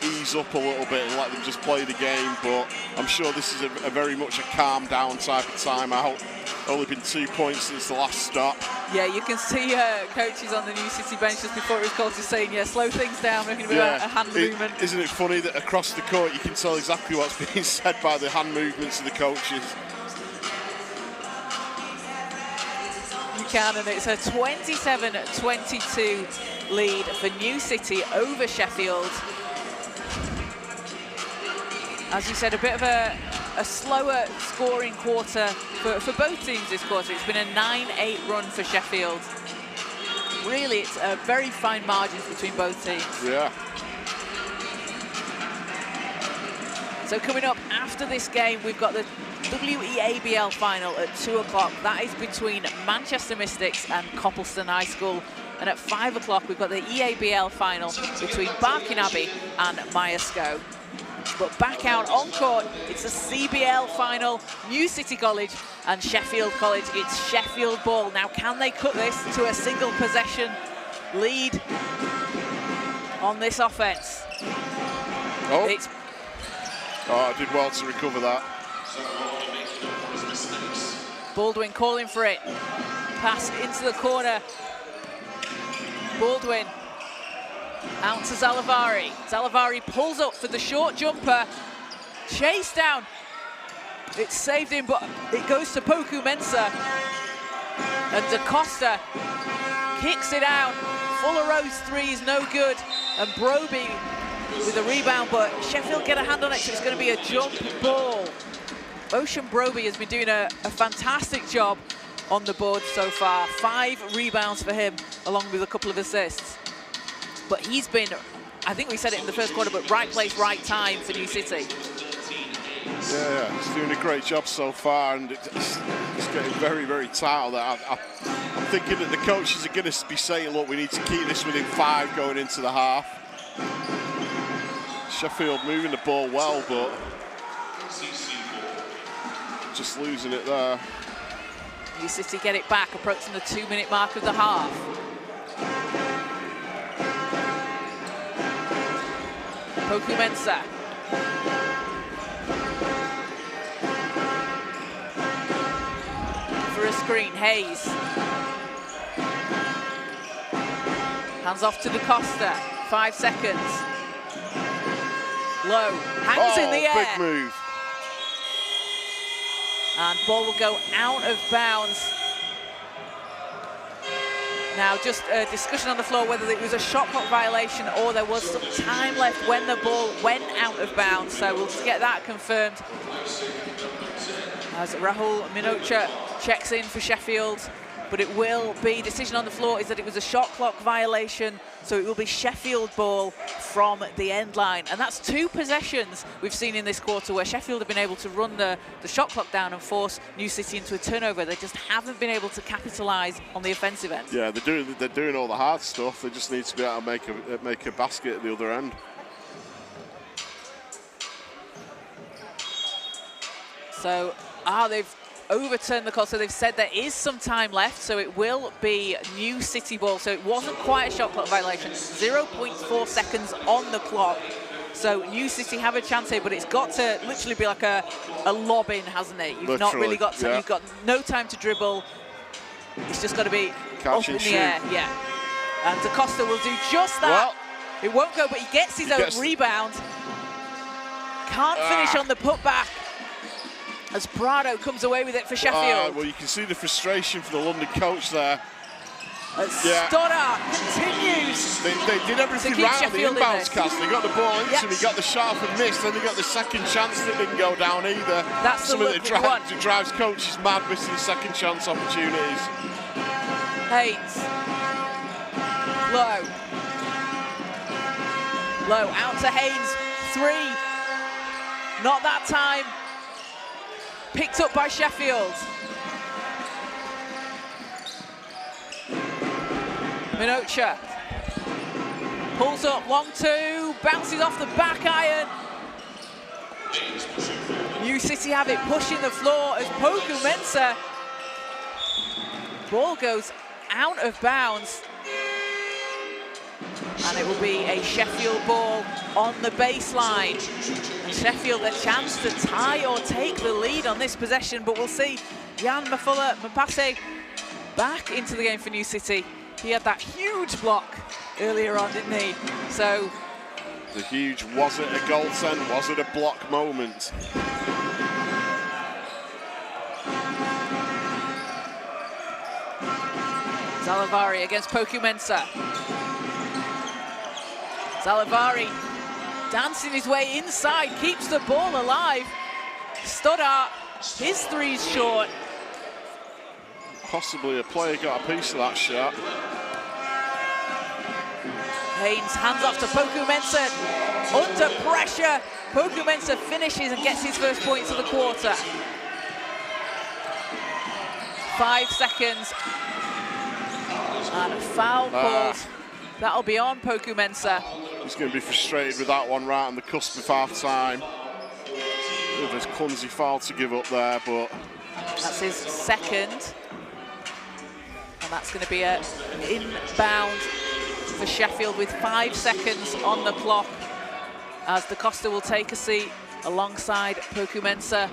ease up a little bit and let them just play the game. But I'm sure this is a very much a calm down type of timeout. Only been 2 points since the last stop. Yeah, you can see coaches on the New City bench just before it was called, just saying, yeah, slow things down, making a bit of a hand movement. Isn't it funny that across the court you can tell exactly what's being said by the hand movements of the coaches? You can, and it's a 27-22 lead for New City over Sheffield. As you said, a bit of a slower scoring quarter for both teams this quarter. It's been a 9-8 run for Sheffield. Really, it's very fine margins between both teams. Yeah. So coming up after this game, we've got the WEABL final at 2 o'clock. That is between Manchester Mystics and Coppleston High School. And at 5 o'clock, we've got the EABL final between Barking Abbey and Myerscough. But back out on court, it's a CBL final, New City College and Sheffield College. It's Sheffield ball. Now, can they cut this to a single possession lead on this offense? Oh, I did well to recover that. Baldwin calling for it. Pass into the corner. Baldwin out to Zalavari. Zalavari pulls up for the short jumper. Chase down. It's saved him, but it goes to Poku Mensah. And DaCosta kicks it out. Fuller Rowe's 3 is no good. And Broby with a rebound, but Sheffield get a hand on it, so it's going to be a jump ball. Ocean Broby has been doing a fantastic job on the board so far. 5 rebounds for him, along with a couple of assists. But he's been, I think we said it in the first quarter, but right place, right time for New City. Yeah, he's doing a great job so far, and it's getting very, very tight. I'm thinking that the coaches are going to be saying, look, we need to keep this within 5 going into the half. Sheffield moving the ball well, but just losing it there. New City get it back, approaching the 2-minute mark of the half. Poku-Mensah. For a screen, Hayes. Hands off to DaCosta, 5 seconds. Low, hangs in the air. Big move. And ball will go out of bounds. Now, just a discussion on the floor whether it was a shot clock violation or there was some time left when the ball went out of bounds. So we'll just get that confirmed. As Rahul Minocha checks in for Sheffield, but it will be, decision on the floor is that it was a shot clock violation, so it will be Sheffield ball from the end line. And that's 2 possessions we've seen in this quarter where Sheffield have been able to run the shot clock down and force New City into a turnover. They just haven't been able to capitalise on the offensive end. Yeah, they're doing all the hard stuff. They just need to be able to make a basket at the other end. So, they've overturned the call, so they've said there is some time left, so it will be New City ball. So it wasn't quite a shot clock violation, 0.4 seconds on the clock. So New City have a chance here, but it's got to literally be like a lob-in, hasn't it? You've not really got to, you've got no time to dribble. It's just got to be up in the air, yeah. And DaCosta will do just that. Well, it won't go, but he gets his own rebound. Can't finish on the putback, as Prado comes away with it for Sheffield. Well, you can see the frustration for the London coach there. Stoddart continues. They did everything right on the inbounds cast. They got the ball into him, he got the shot and missed, then they got the second chance that didn't go down either. That's something that drives coaches mad, missing the second chance opportunities. Hayes. Low out to Haynes. 3. Not that time. Picked up by Sheffield. Minocha pulls up, long 2, bounces off the back iron. New City have it, pushing the floor as Poku-Mensah. Ball goes out of bounds. And it will be a Sheffield ball on the baseline. And Sheffield a chance to tie or take the lead on this possession, but we'll see. Jan Mapase back into the game for New City. He had that huge block earlier on, didn't he? So the huge, was it a goaltend? Was it a block moment? Zalavari against Poku-Mensah. Zalavari dancing his way inside, keeps the ball alive. Stoddart, his 3's short. Possibly a player got a piece of that shot. Haynes hands off to Poku-Mensah. Under pressure, Poku-Mensah finishes and gets his first points of the quarter. 5 seconds. And a foul called. That'll be on Poku-Mensah. He's going to be frustrated with that one right on the cusp of half-time. There's a clumsy foul to give up there, but... That's his second. And that's going to be an inbound for Sheffield with 5 seconds on the clock, as DaCosta will take a seat alongside Poku-Mensah.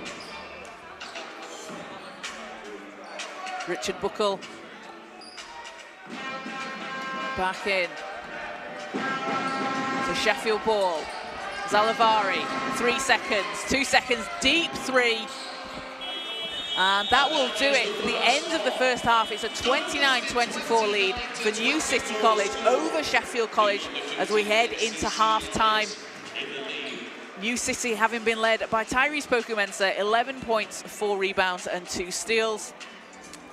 Richard Buckle back in. So Sheffield ball. Zalavari, 3 seconds, 2 seconds, deep 3. And that will do it for the end of the first half. It's a 29-24 lead for New City College over Sheffield College as we head into half-time. New City having been led by Tyrese Pokumensa, 11 points, 4 rebounds and 2 steals.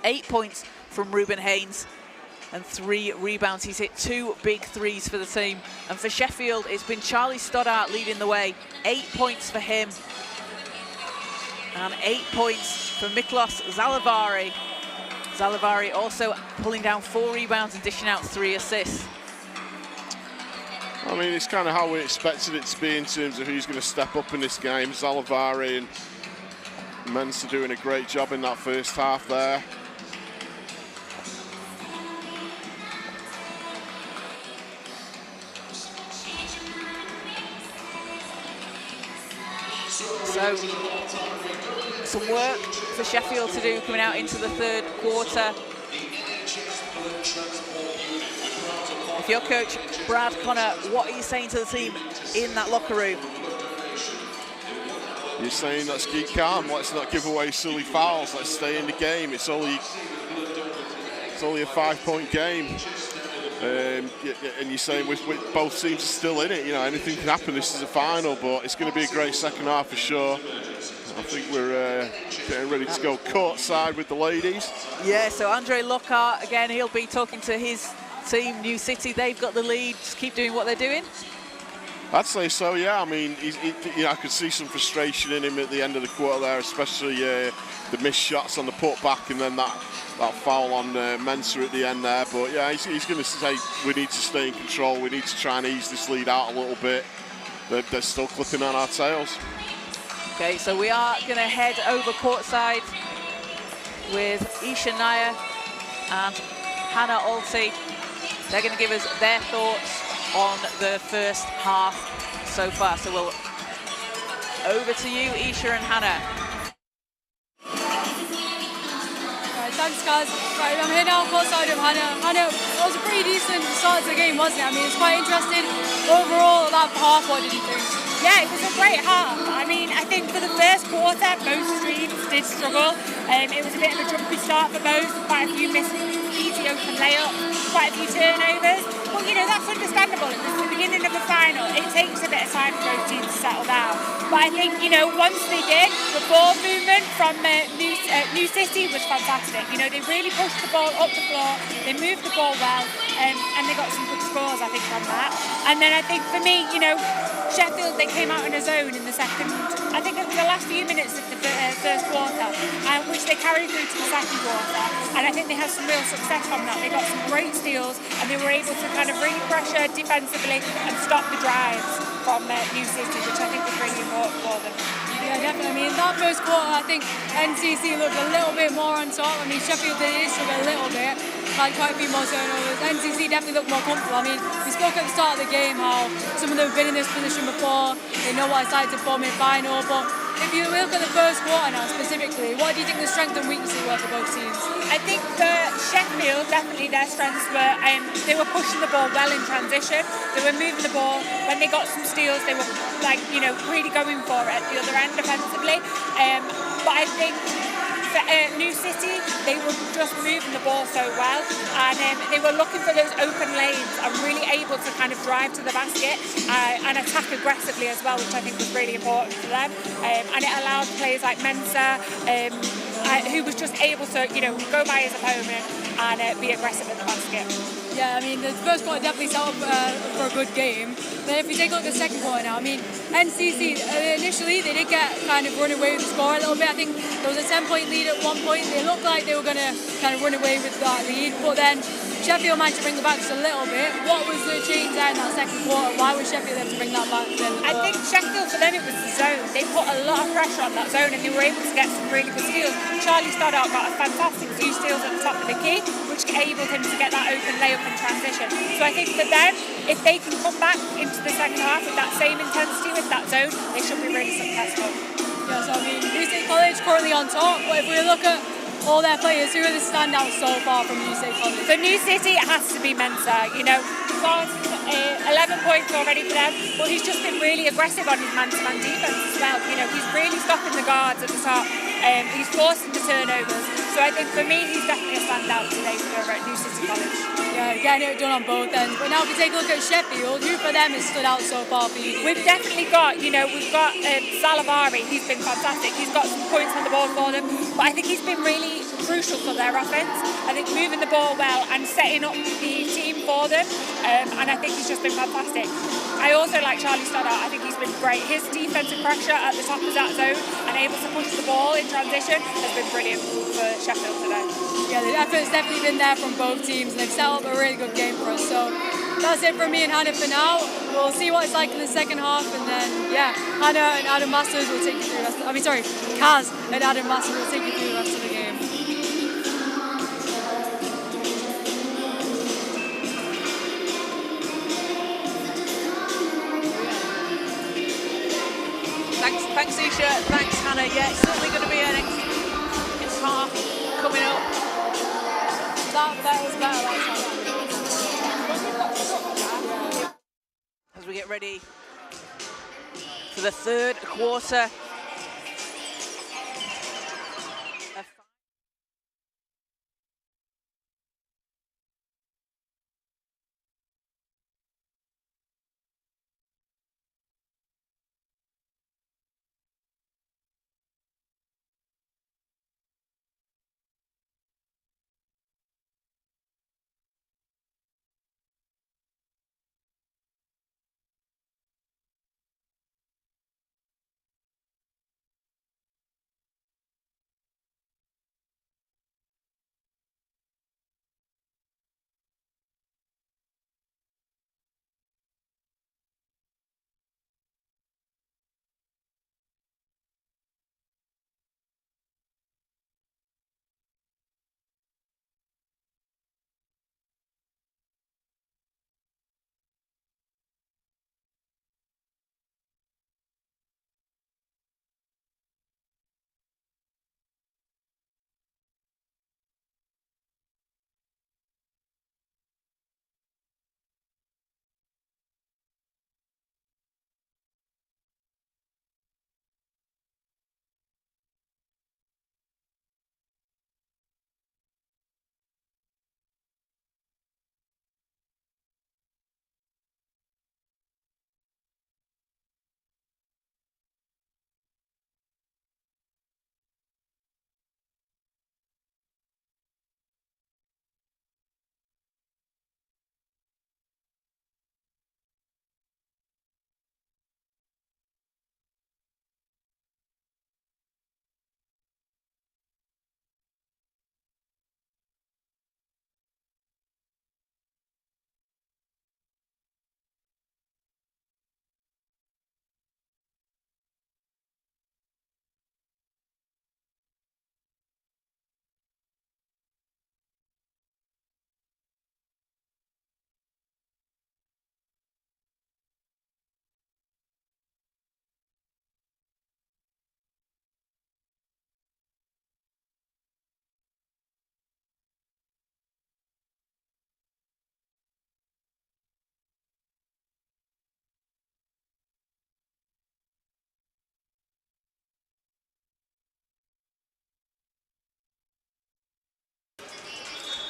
8 points from Ruben Haynes and 3 rebounds. He's hit 2 big threes for the team. And for Sheffield, it's been Charlie Stoddart leading the way. 8 points for him. And 8 points for Miklos Zalavari. Zalavari also pulling down 4 rebounds and dishing out 3 assists. I mean, it's kind of how we expected it to be in terms of who's going to step up in this game. Zalavari and Mensah doing a great job in that first half there. So, some work for Sheffield to do coming out into the third quarter. If you're coach Brad Connor, what are you saying to the team in that locker room? You're saying let's keep calm, let's not give away silly fouls, let's stay in the game. It's only a 5-point game. And you're saying with both teams are still in it, you know, anything can happen. This is a final, but it's going to be a great second half for sure. I think we're getting ready to go courtside with the ladies. Yeah, so Andre Lockhart, again, he'll be talking to his team, New City. They've got the lead, just keep doing what they're doing. I'd say so, yeah. I mean, you know, I could see some frustration in him at the end of the quarter there, especially the missed shots on the putback and then that foul on Mensah at the end there. But yeah, he's going to say we need to stay in control. We need to try and ease this lead out a little bit. They're still clipping on our tails. Okay, so we are going to head over courtside with Isha Nair and Hannah Alty. They're going to give us their thoughts on the first half so far. So we'll over to you, Isha and Hannah. Right, thanks guys. Right, I'm here now courtside with Hannah. Hannah, it was a pretty decent start to the game, wasn't it? I mean, it's quite interesting. Overall, that half, what did you think? Yeah, it was a great half. I mean, I think for the first quarter, both teams did struggle. It was a bit of a jumpy start for both. Quite a few missed easy open layups, quite a few turnovers. Well, you know, that's understandable. It was the beginning of the final. It takes a bit of time for both teams to settle down. But I think, you know, once they did, the ball movement from New City was fantastic. You know, they really pushed the ball up the floor. They moved the ball well, and they got some good scores, I think, from that. And then I think for me, you know, Sheffield, they came out in a zone in the second, I think it was the last few minutes of the first quarter, which they carried through to the second quarter. And I think they had some real success from that. They got some great steals and they were able to kind of bring pressure defensively and stop the drives from New City, which I think was really important for them. Yeah, definitely. I mean, in that first quarter, I think NCC looked a little bit more on top. I mean, Sheffield did struggle a little bit, had quite a few more turnovers. NCC definitely looked more comfortable. I mean, we spoke at the start of the game how some of them have been in this position before, they know what it's like to form in final, but if you look at the first quarter now specifically, what do you think the strengths and weaknesses were for both teams? I think for Sheffield, definitely their strengths were they were pushing the ball well in transition. They were moving the ball. When they got some steals, they were like, you know, really going for it at the other end defensively. But I think for New City, they were just moving the ball so well, and they were looking for those open lanes and really able to kind of drive to the basket and attack aggressively as well, which I think was really important for them. And it allowed players like Mensah, who was just able to, you know, go by his opponent and be aggressive at the basket. Yeah, I mean, the first quarter definitely set up for a good game. But if we take a look at the second quarter now, I mean, NCC, initially they did get kind of run away with the score a little bit. I think there was a 10-point lead at one point. They looked like they were going to kind of run away with that lead. But then Sheffield managed to bring it back just a little bit. What was the change there in that second quarter? Why was Sheffield able to bring that back? I think Sheffield, for them, it was the zone. They put a lot of pressure on that zone and they were able to get some really good steals. Charlie Stoddart got a fantastic few steals at the top of the key, which enabled him to get that open layup in transition. So I think for them, if they can come back into the second half with that same intensity with that zone, they should be really successful. Yeah, so I mean, New City College currently on top, but if we look at all their players, who are the standouts so far from New City College? For New City, it has to be Mensah. You know, he's got 11 points already for them, but he's just been really aggressive on his man-to-man defense as well. You know, he's really stopping the guards at the top. He's forcing the turnovers. So I think for me, he's definitely a standout today for New City College. Yeah, getting it done on both ends. But now if you take a look at Sheffield, who for them has stood out so far for you? We've definitely got, Salavari, he's been fantastic. He's got some points on the board for them, but I think he's been really crucial for their offence. I think moving the ball well and setting up the team for them, and I think he's just been fantastic. I also like Charlie Stoddart. I think he's been great. His defensive pressure at the top of that zone and able to push the ball in transition has been brilliant for Sheffield today. Yeah, the effort's definitely been there from both teams, and they've set up a really good game for us. So that's it from me and Hannah for now. We'll see what it's like in the second half, and then Hannah and Adam Masters will take you through the rest. Kaz and Adam Masters will take you through the rest of the game. Thanks, Isha. Thanks, Hannah. Yeah, it's certainly going to be an next half coming up. That was better last time. As we get ready for the third quarter.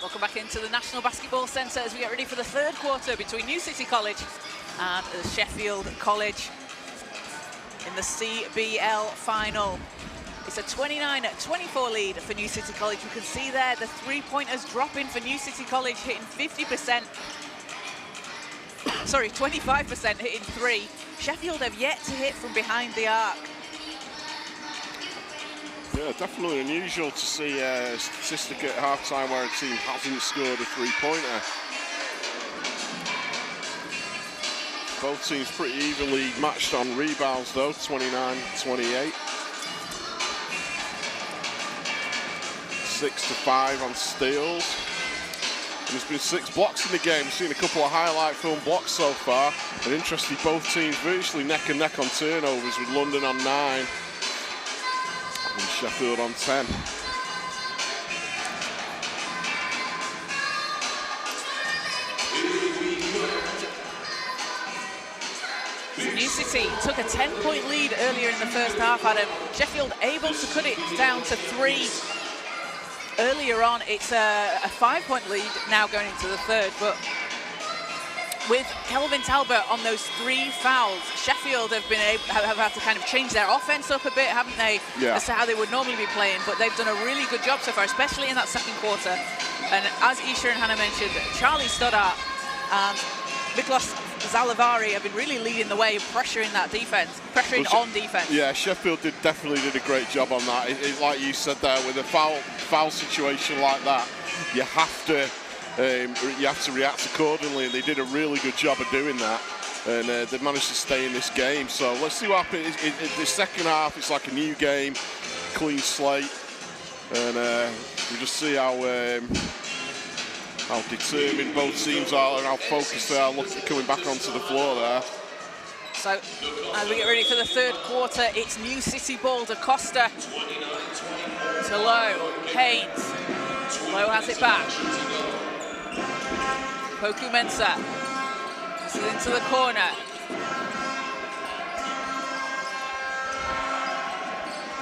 Welcome back into the National Basketball Centre as we get ready for the third quarter between New City College and Sheffield College in the CBL final. It's a 29-24 lead for New City College. You can see there the three-pointers dropping for New City College, hitting 50%. Sorry, 25% hitting three. Sheffield have yet to hit from behind the arc. Yeah, definitely unusual to see a statistic at halftime where a team hasn't scored a three-pointer. Both teams pretty evenly matched on rebounds though, 29-28. 6-5 on steals. There's been 6 blocks in the game. We've seen a couple of highlight film blocks so far. And interestingly, both teams virtually neck and neck on turnovers, with London on 9 and Sheffield on 10. New City took a 10-point lead earlier in the first half, Adam. Sheffield able to cut it down to 3. earlier on, it's a 5-point lead now going into the third, but with Kelvin Talbot on those 3 fouls, Sheffield have had to kind of change their offense up a bit, haven't they? Yeah. As to how they would normally be playing, but they've done a really good job so far, especially in that second quarter. And as Isha and Hannah mentioned, Charlie Stoddart and Miklos Zalavari have been really leading the way, pressuring that defense, pressuring on defense. Yeah, Sheffield definitely did a great job on that. Like you said there, with a foul situation like that, you have to react accordingly, and they did a really good job of doing that, and they managed to stay in this game. So let's see what happens. The second half, it's like a new game, clean slate, and we'll just see how determined both teams are and how focused they are coming back onto the floor there. So as we get ready for the third quarter, it's New City ball. DaCosta to Lowe, Haynes, Lowe has it back. Poku Mensah, this is into the corner.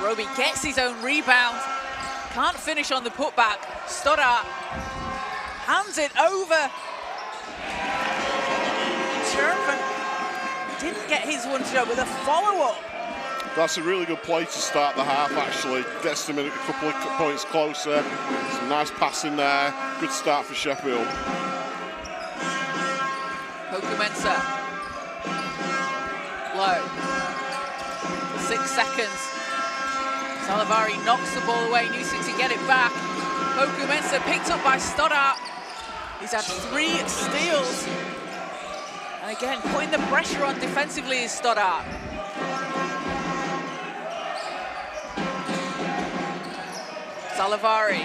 Roby gets his own rebound, can't finish on the putback. Stoddart hands it over. Sherman didn't get his one to go with a follow-up. That's a really good play to start the half, actually. Gets them a couple of points closer. Some nice passing there. Good start for Sheffield. Poku Mensah. Low. 6 seconds. Zalavari knocks the ball away. New City get it back. Poku Mensah picked up by Stoddart. He's had 3 steals. And again, putting the pressure on defensively is Stoddart. Zalavari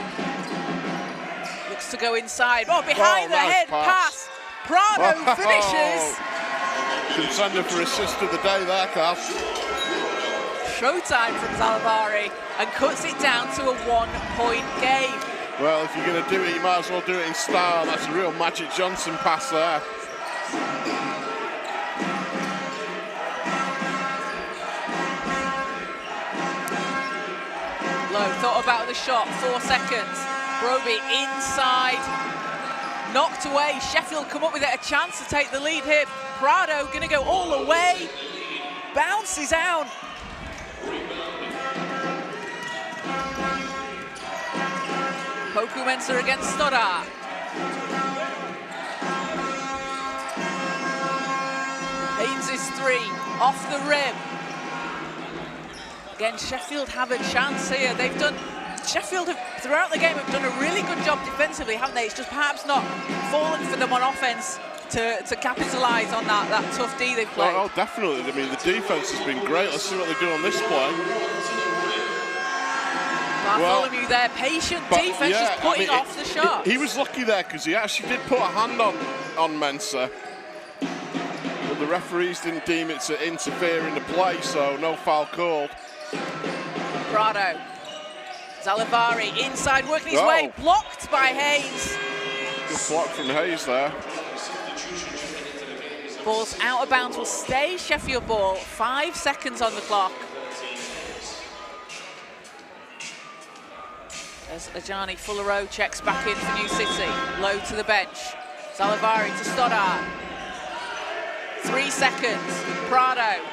looks to go inside. Oh, behind the head pass. Prado finishes. Contender for assist of the day there, Carl. Showtime from Zalavari, and cuts it down to a 1-point game. Well, if you're going to do it, you might as well do it in style. That's a real Magic Johnson pass there. Lowe thought about the shot, 4 seconds. Broby inside, knocked away. Sheffield come up with it, a chance to take the lead here. Prado gonna go all the way, bounces out. Poku Mensah against Stoddart. Haynes' 3, off the rim. Again, Sheffield have a chance here. Sheffield have, throughout the game, have done a really good job defensively, haven't they? It's just perhaps not fallen for them on offense to capitalise on that tough D they've played. Oh, definitely. I mean, the defense has been great. Let's see what they do on this play. Bartholomew there, patient defense, yeah, just putting off the shot. He was lucky there because he actually did put a hand on Mensah. But the referees didn't deem it to interfere in the play, so no foul called. Prado. Zalavari inside, working his way, blocked by Hayes. Good block from Hayes there. Ball's out of bounds, will stay Sheffield ball. 5 seconds on the clock. As Ajani Fullero checks back in for New City. Low to the bench. Zalavari to Stoddart. 3 seconds. Prado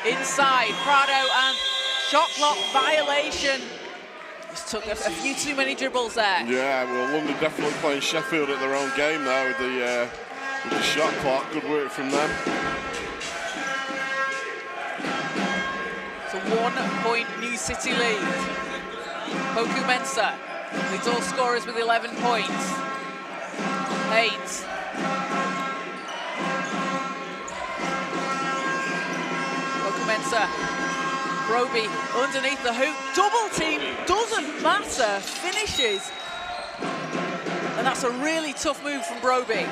inside. Prado and shot clock violation. Just took a few too many dribbles there. Yeah, well, London definitely playing Sheffield at their own game there with the shot clock. Good work from them. It's a 1-point New City lead. Poku Mensah leads all scorers with 11 points. Haynes. Poku Mensah. Broby underneath the hoop. Double team, doesn't matter. Finishes. And that's a really tough move from Broby.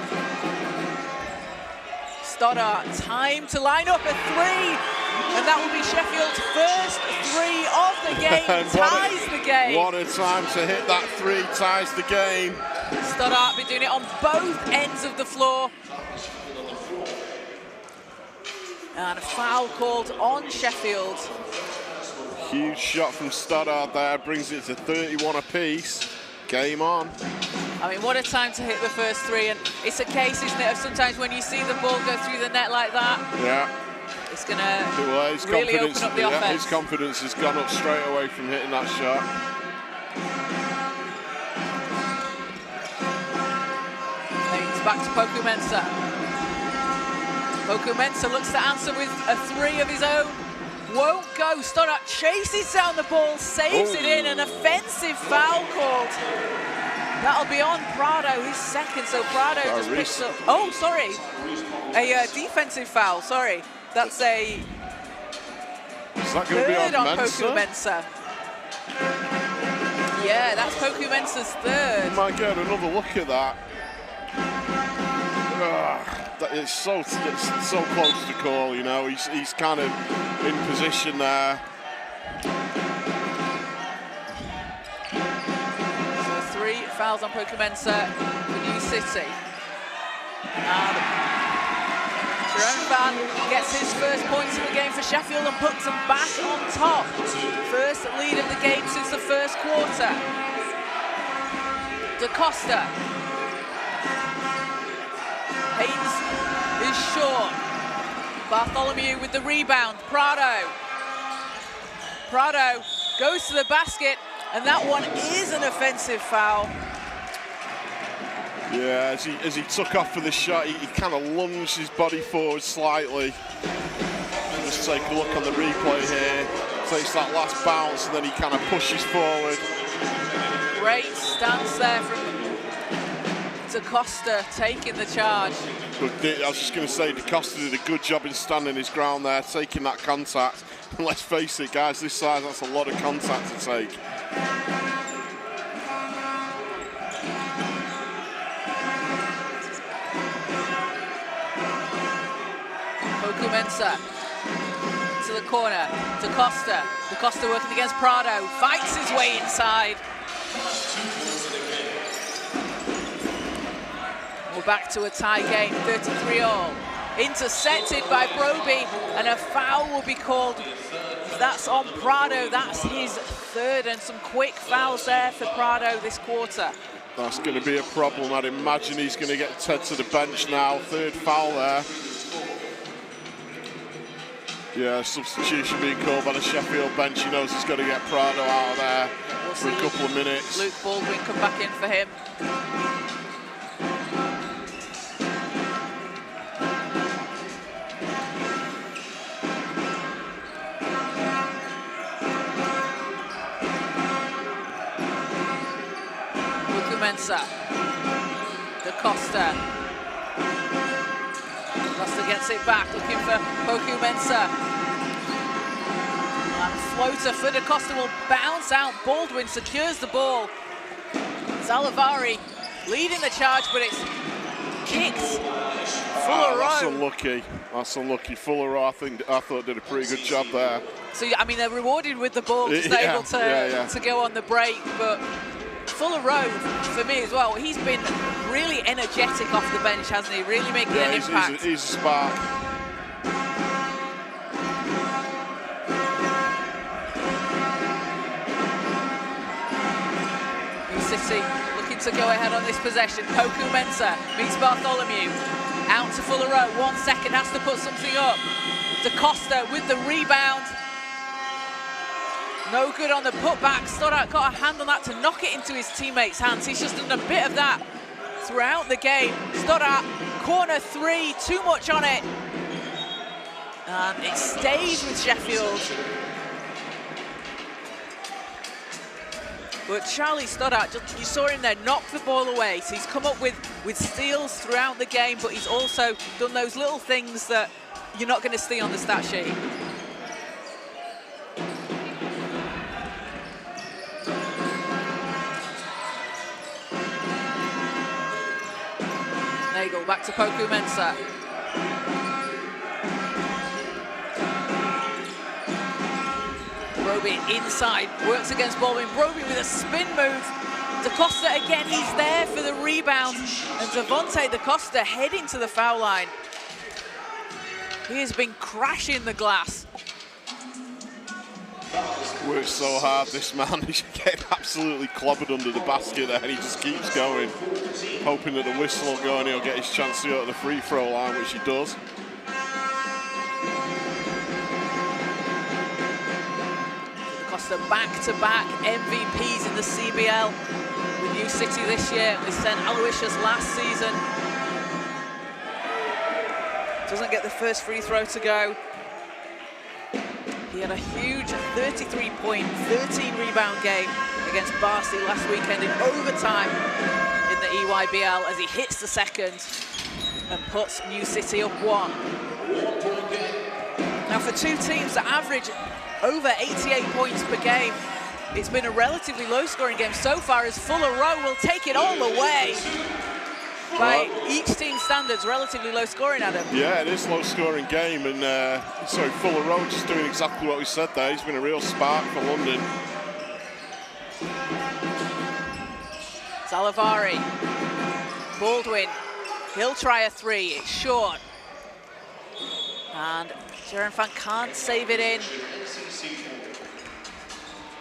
Stoddart, time to line up a 3. And that will be Sheffield's first 3 of the game, ties the game. What a time to hit that 3, ties the game. Stoddart been doing it on both ends of the floor. And a foul called on Sheffield. Huge shot from Stoddart there, brings it to 31 apiece. game on. I mean, what a time to hit the first three, and it's a case, isn't it, of sometimes when you see the ball go through the net like that, Yeah. it's going to His really open up the offense. His confidence has gone up straight away from hitting that shot. It's back to Poku Mensah. Poku Mensah looks to answer with a three of his own. Won't go. Stoddart chases down the ball, saves it in, an offensive foul called. That'll be on Prado, his second, so Prado just picks up. Oh, sorry. A defensive foul, sorry. That's a third on Poku Mensah. Yeah, that's Poku Mensah's third. Oh my God, another look at that. It's so close to call, you know. He's kind of in position there. So 3 fouls on Poku Mensah for New City. And Jerome Van gets his first points of the game for Sheffield and puts them back on top. First lead of the game since the first quarter. Da Costa. Haynes is short. Bartholomew with the rebound. Prado goes to the basket, and that one is an offensive foul. Yeah, as he took off for the shot, he kind of lunged his body forward slightly. Just take a look on the replay here. Takes that last bounce, and then he kind of pushes forward. Great stance there from Da Costa taking the charge. But I was just going to say, Da Costa did a good job in standing his ground there, taking that contact. And let's face it, guys, this size, that's a lot of contact to take. Poku Mensah to the corner. Da Costa. Da Costa working against Prado. Fights his way inside. We're back to a tie game, 33-all. Intercepted by Broby, and a foul will be called. That's on Prado. That's his third, and some quick fouls there for Prado this quarter. That's going to be a problem. I'd imagine he's going to get Ted to the bench now. Third foul there. Yeah, substitution being called by the Sheffield bench. He knows he's got to get Prado out of there for a couple of minutes. Luke Baldwin come back in for him. Mensah. Da Costa. Costa gets it back, looking for Poku Mensah. And floater for Da Costa will bounce out. Baldwin secures the ball. Zalavari leading the charge, but it's kicked. Fuller That's unlucky. That's unlucky. Fuller, I thought did a pretty good job there. So I mean, they're rewarded with the ball, just able to go on the break, but Fuller Road, for me as well, he's been really energetic off the bench, hasn't he? Really making an impact. He's a spark. New City looking to go ahead on this possession. Poku Mensah meets Bartholomew. Out to Fuller Road, 1 second, has to put something up. Da Costa with the rebound. No good on the putback. Stoddart got a hand on that to knock it into his teammates' hands. He's just done a bit of that throughout the game. Stoddart, corner three, too much on it. And it stays with Sheffield. But Charlie Stoddart, you saw him there, knock the ball away. So he's come up with steals throughout the game, but he's also done those little things that you're not going to see on the stat sheet. Nagel back to Poku Mensah. Broby inside, works against Baldwin. Broby with a spin move. Da Costa again, he's there for the rebound. And Devontae Da Costa heading to the foul line. He has been crashing the glass. Works so hard, this man. He's getting absolutely clobbered under the basket there, and he just keeps going, hoping that the whistle will go and he'll get his chance to go to the free throw line, which he does. Costa back-to-back MVPs in the CBL with New City this year, with St Aloysius last season. Doesn't get the first free throw to go. He had a huge 33-point, 13-rebound game against Barnsley last weekend in overtime in the EYBL as he hits the second and puts New City up 1. Now for two teams that average over 88 points per game, it's been a relatively low-scoring game so far, as Fuller Row will take it all the way. By each team's standards, relatively low scoring, Adam. Yeah, it is low scoring game, and Fuller Row just doing exactly what we said there. He's been a real spark for London. Zalavari, Baldwin, he'll try a 3, it's short. And Jerenfant can't save it in.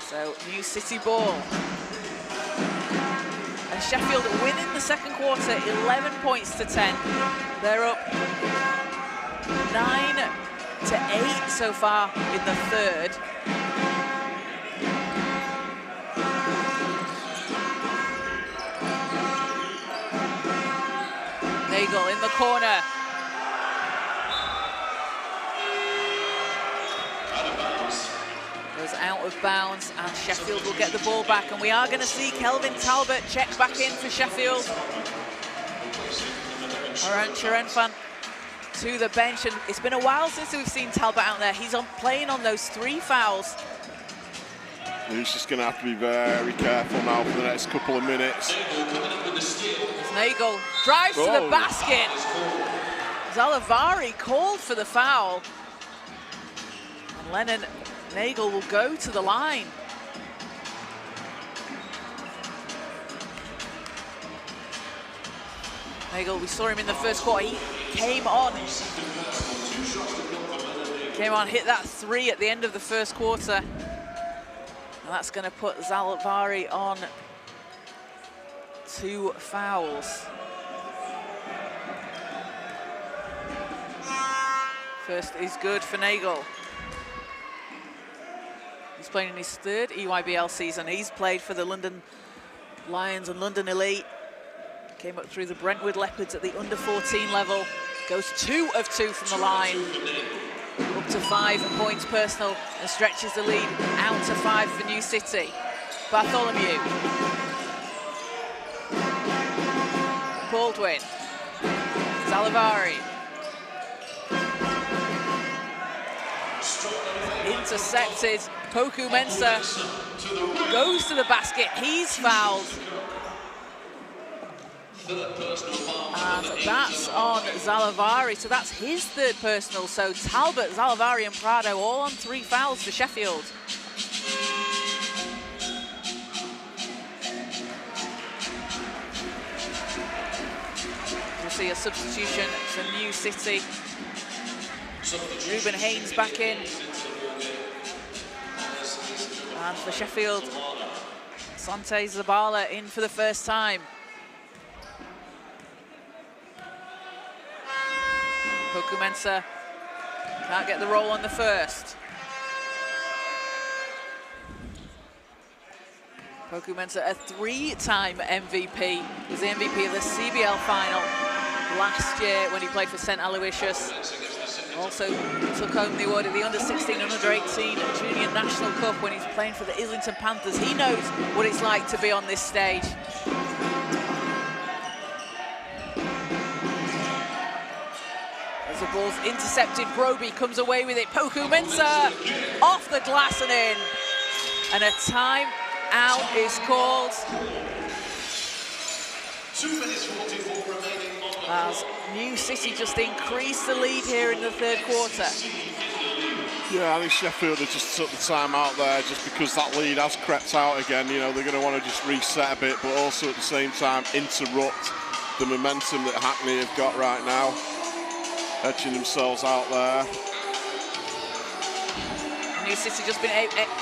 So, New City ball. And Sheffield winning the second quarter, 11 points to 10. They're up 9 to 8 so far in the third. Nagel in the corner. Goes out of bounds, and Sheffield will get the ball back, and we are going to see Kelvin Talbot check back in for Sheffield. Cherenfant to the bench, and it's been a while since we've seen Talbot out there. He's playing on those 3 fouls. He's just going to have to be very careful now for the next couple of minutes. Nagel drives to the basket. Zalavari called for the foul. And Lennon Nagel will go to the line. Nagel, we saw him in the first quarter. He came on, hit that 3 at the end of the first quarter. And that's going to put Zalavari on 2 fouls. First is good for Nagel. He's playing in his 3rd EYBL season. He's played for the London Lions and London Elite. Came up through the Brentwood Leopards at the under-14 level. Goes 2 of 2 from the line. Up to 5 points personal, and stretches the lead out to 5 for New City. Bartholomew. Baldwin. Zalavari. Intercepted. Poku Mensah goes to the basket. He's fouled. And that's on Zalavari, so that's his 3rd personal. So Talbot, Zalavari and Prado all on 3 fouls for Sheffield. We'll see a substitution for New City. Ruben Haynes back in. And for Sheffield, Sante Zabala in for the first time. Poku Mensah can't get the roll on the first. Poku Mensah, a 3-time MVP. He was the MVP of the CBL final last year when he played for St Aloysius. Also took home the award of the under-16 and under-18 Junior National Cup when he's playing for the Islington Panthers. He knows what it's like to be on this stage. As the ball's intercepted, Broby comes away with it. Poku Mensah off the glass and in. And a time-out is called. 2 minutes 44 remaining. As New City just increased the lead here in the 3rd quarter. Yeah, I think Sheffield have just took the time out there just because that lead has crept out again. You know, they're going to want to just reset a bit, but also at the same time interrupt the momentum that Hackney have got right now. Edging themselves out there. New City just been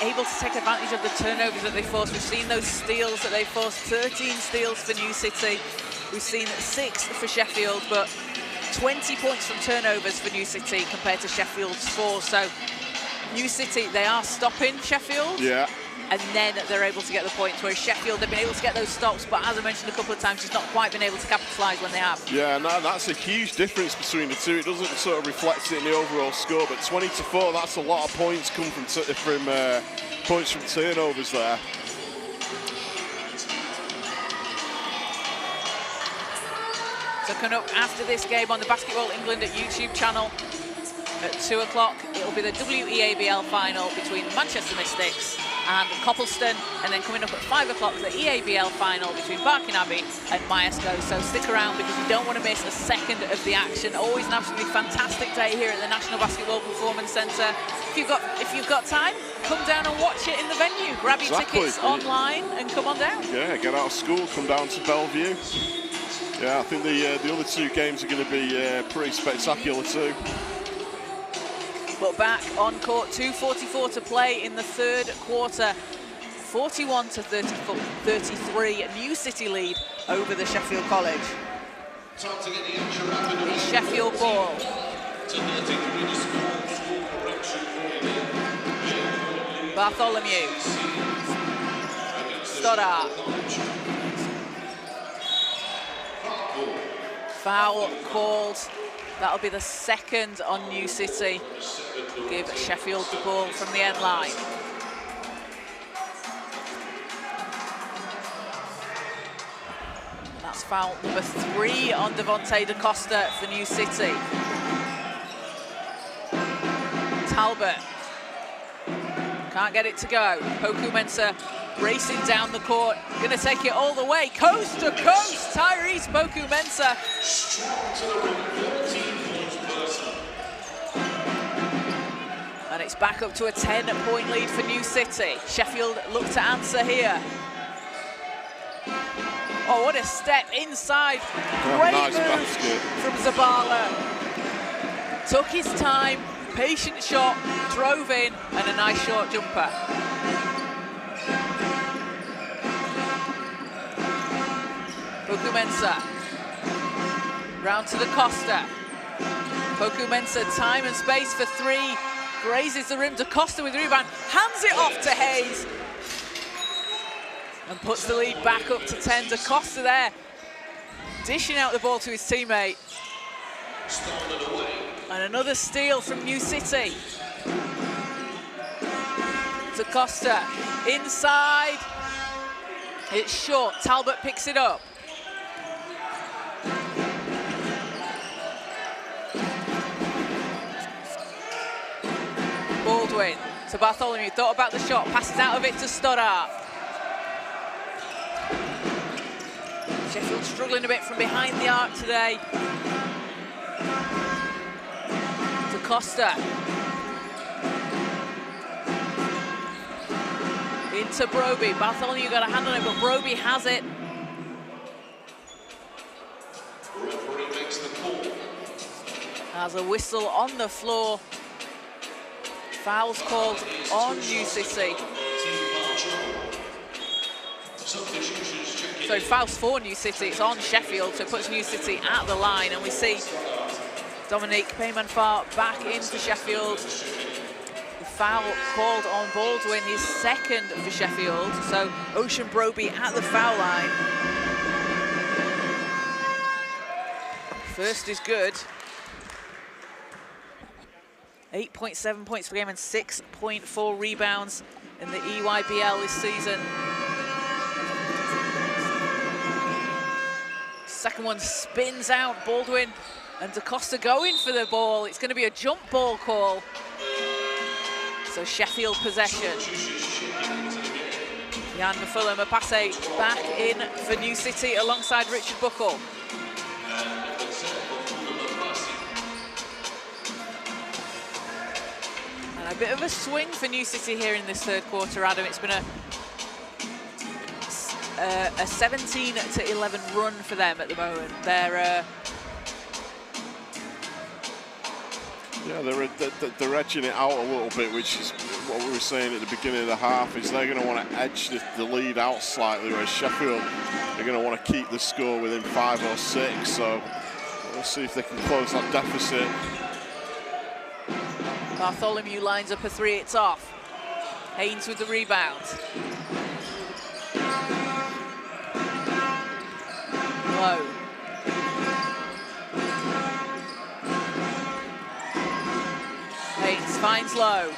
able to take advantage of the turnovers that they forced. We've seen those steals that they forced, 13 steals for New City. We've seen 6 for Sheffield, but 20 points from turnovers for New City compared to Sheffield's 4. So New City, they are stopping Sheffield. Yeah. And then they're able to get the points, whereas Sheffield, they've been able to get those stops, but as I mentioned a couple of times, just not quite been able to capitalise when they have. Yeah, no, that's a huge difference between the two. It doesn't sort of reflect it in the overall score, but 20-4, that's a lot of points come from points from turnovers there. So coming up after this game on the Basketball England YouTube channel at 2 o'clock, it'll be the WEABL final between Manchester Mystics and Copleston, and then coming up at 5 o'clock, the EABL final between Barking Abbey and Myerscough. So stick around because you don't want to miss a second of the action. Always an absolutely fantastic day here at the National Basketball Performance Centre. If you've got time, come down and watch it in the venue. Grab your tickets online and come on down. Yeah, get out of school, come down to Bellevue. Yeah, I think the other 2 games are going to be pretty spectacular too. But back on court, 2:44 to play in the third quarter. 41-33, New City lead over the Sheffield College. It's Sheffield ball. Bartholomew. Stoddart. Foul called. That'll be the second on New City. Give Sheffield the ball from the end line. That's foul number 3 on Devontae DaCosta for New City. Talbot. Can't get it to go. Poku Mensah racing down the court. Gonna take it all the way. Coast to coast, Tyrese Poku Mensah. And it's back up to a 10-point lead for New City. Sheffield look to answer here. Oh, what a step inside. Great nice move basket from Zabala. Took his time, patient shot, drove in, and a nice short jumper. Poku Mensah. Round to DaCosta. Poku Mensah, time and space for 3. Grazes the rim. DaCosta with the rebound. Hands it off to Hayes. And puts the lead back up to 10. DaCosta there, dishing out the ball to his teammate. And another steal from New City. DaCosta inside. It's short. Talbot picks it up. Baldwin to Bartholomew. Thought about the shot. Passes out of it to Stoddart. Sheffield struggling a bit from behind the arc today. DaCosta. Into Broby. Bartholomew got a hand on it, but Broby has it. Has a whistle on the floor. Fouls called on New City. So fouls for New City, it's on Sheffield, so it puts New City at the line, and we see Dominique Payman-Farr back in for Sheffield. The foul called on Baldwin, his second for Sheffield, so Ocean Broby at the foul line. First is good. 8.7 points per game and 6.4 rebounds in the EYBL this season. Second one spins out. Baldwin and DaCosta going for the ball. It's going to be a jump ball call. So Sheffield possession. Jan Mafula-Mapase back in for New City alongside Richard Buckle. A bit of a swing for New City here in this third quarter, Adam. It's been a 17-11 run for them at the moment. They're yeah, Yeah, they're edging it out a little bit, which is what we were saying at the beginning of the half, is they're going to want to edge the lead out slightly, whereas Sheffield are going to want to keep the score within 5 or 6. So let's see if they can close that deficit. Bartholomew lines up a 3, it's off. Haynes with the rebound. Low. Haynes finds Low.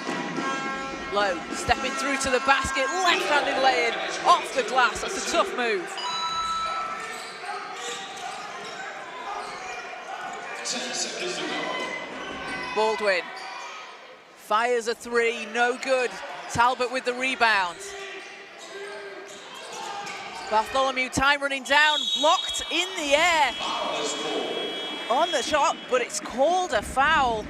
Low stepping through to the basket, left-handed lay-in, off the glass. That's a tough move. 10 seconds to go. Baldwin fires a 3, no good. Talbot with the rebound. Bartholomew, time running down, blocked in the air. On the shot, but it's called a foul.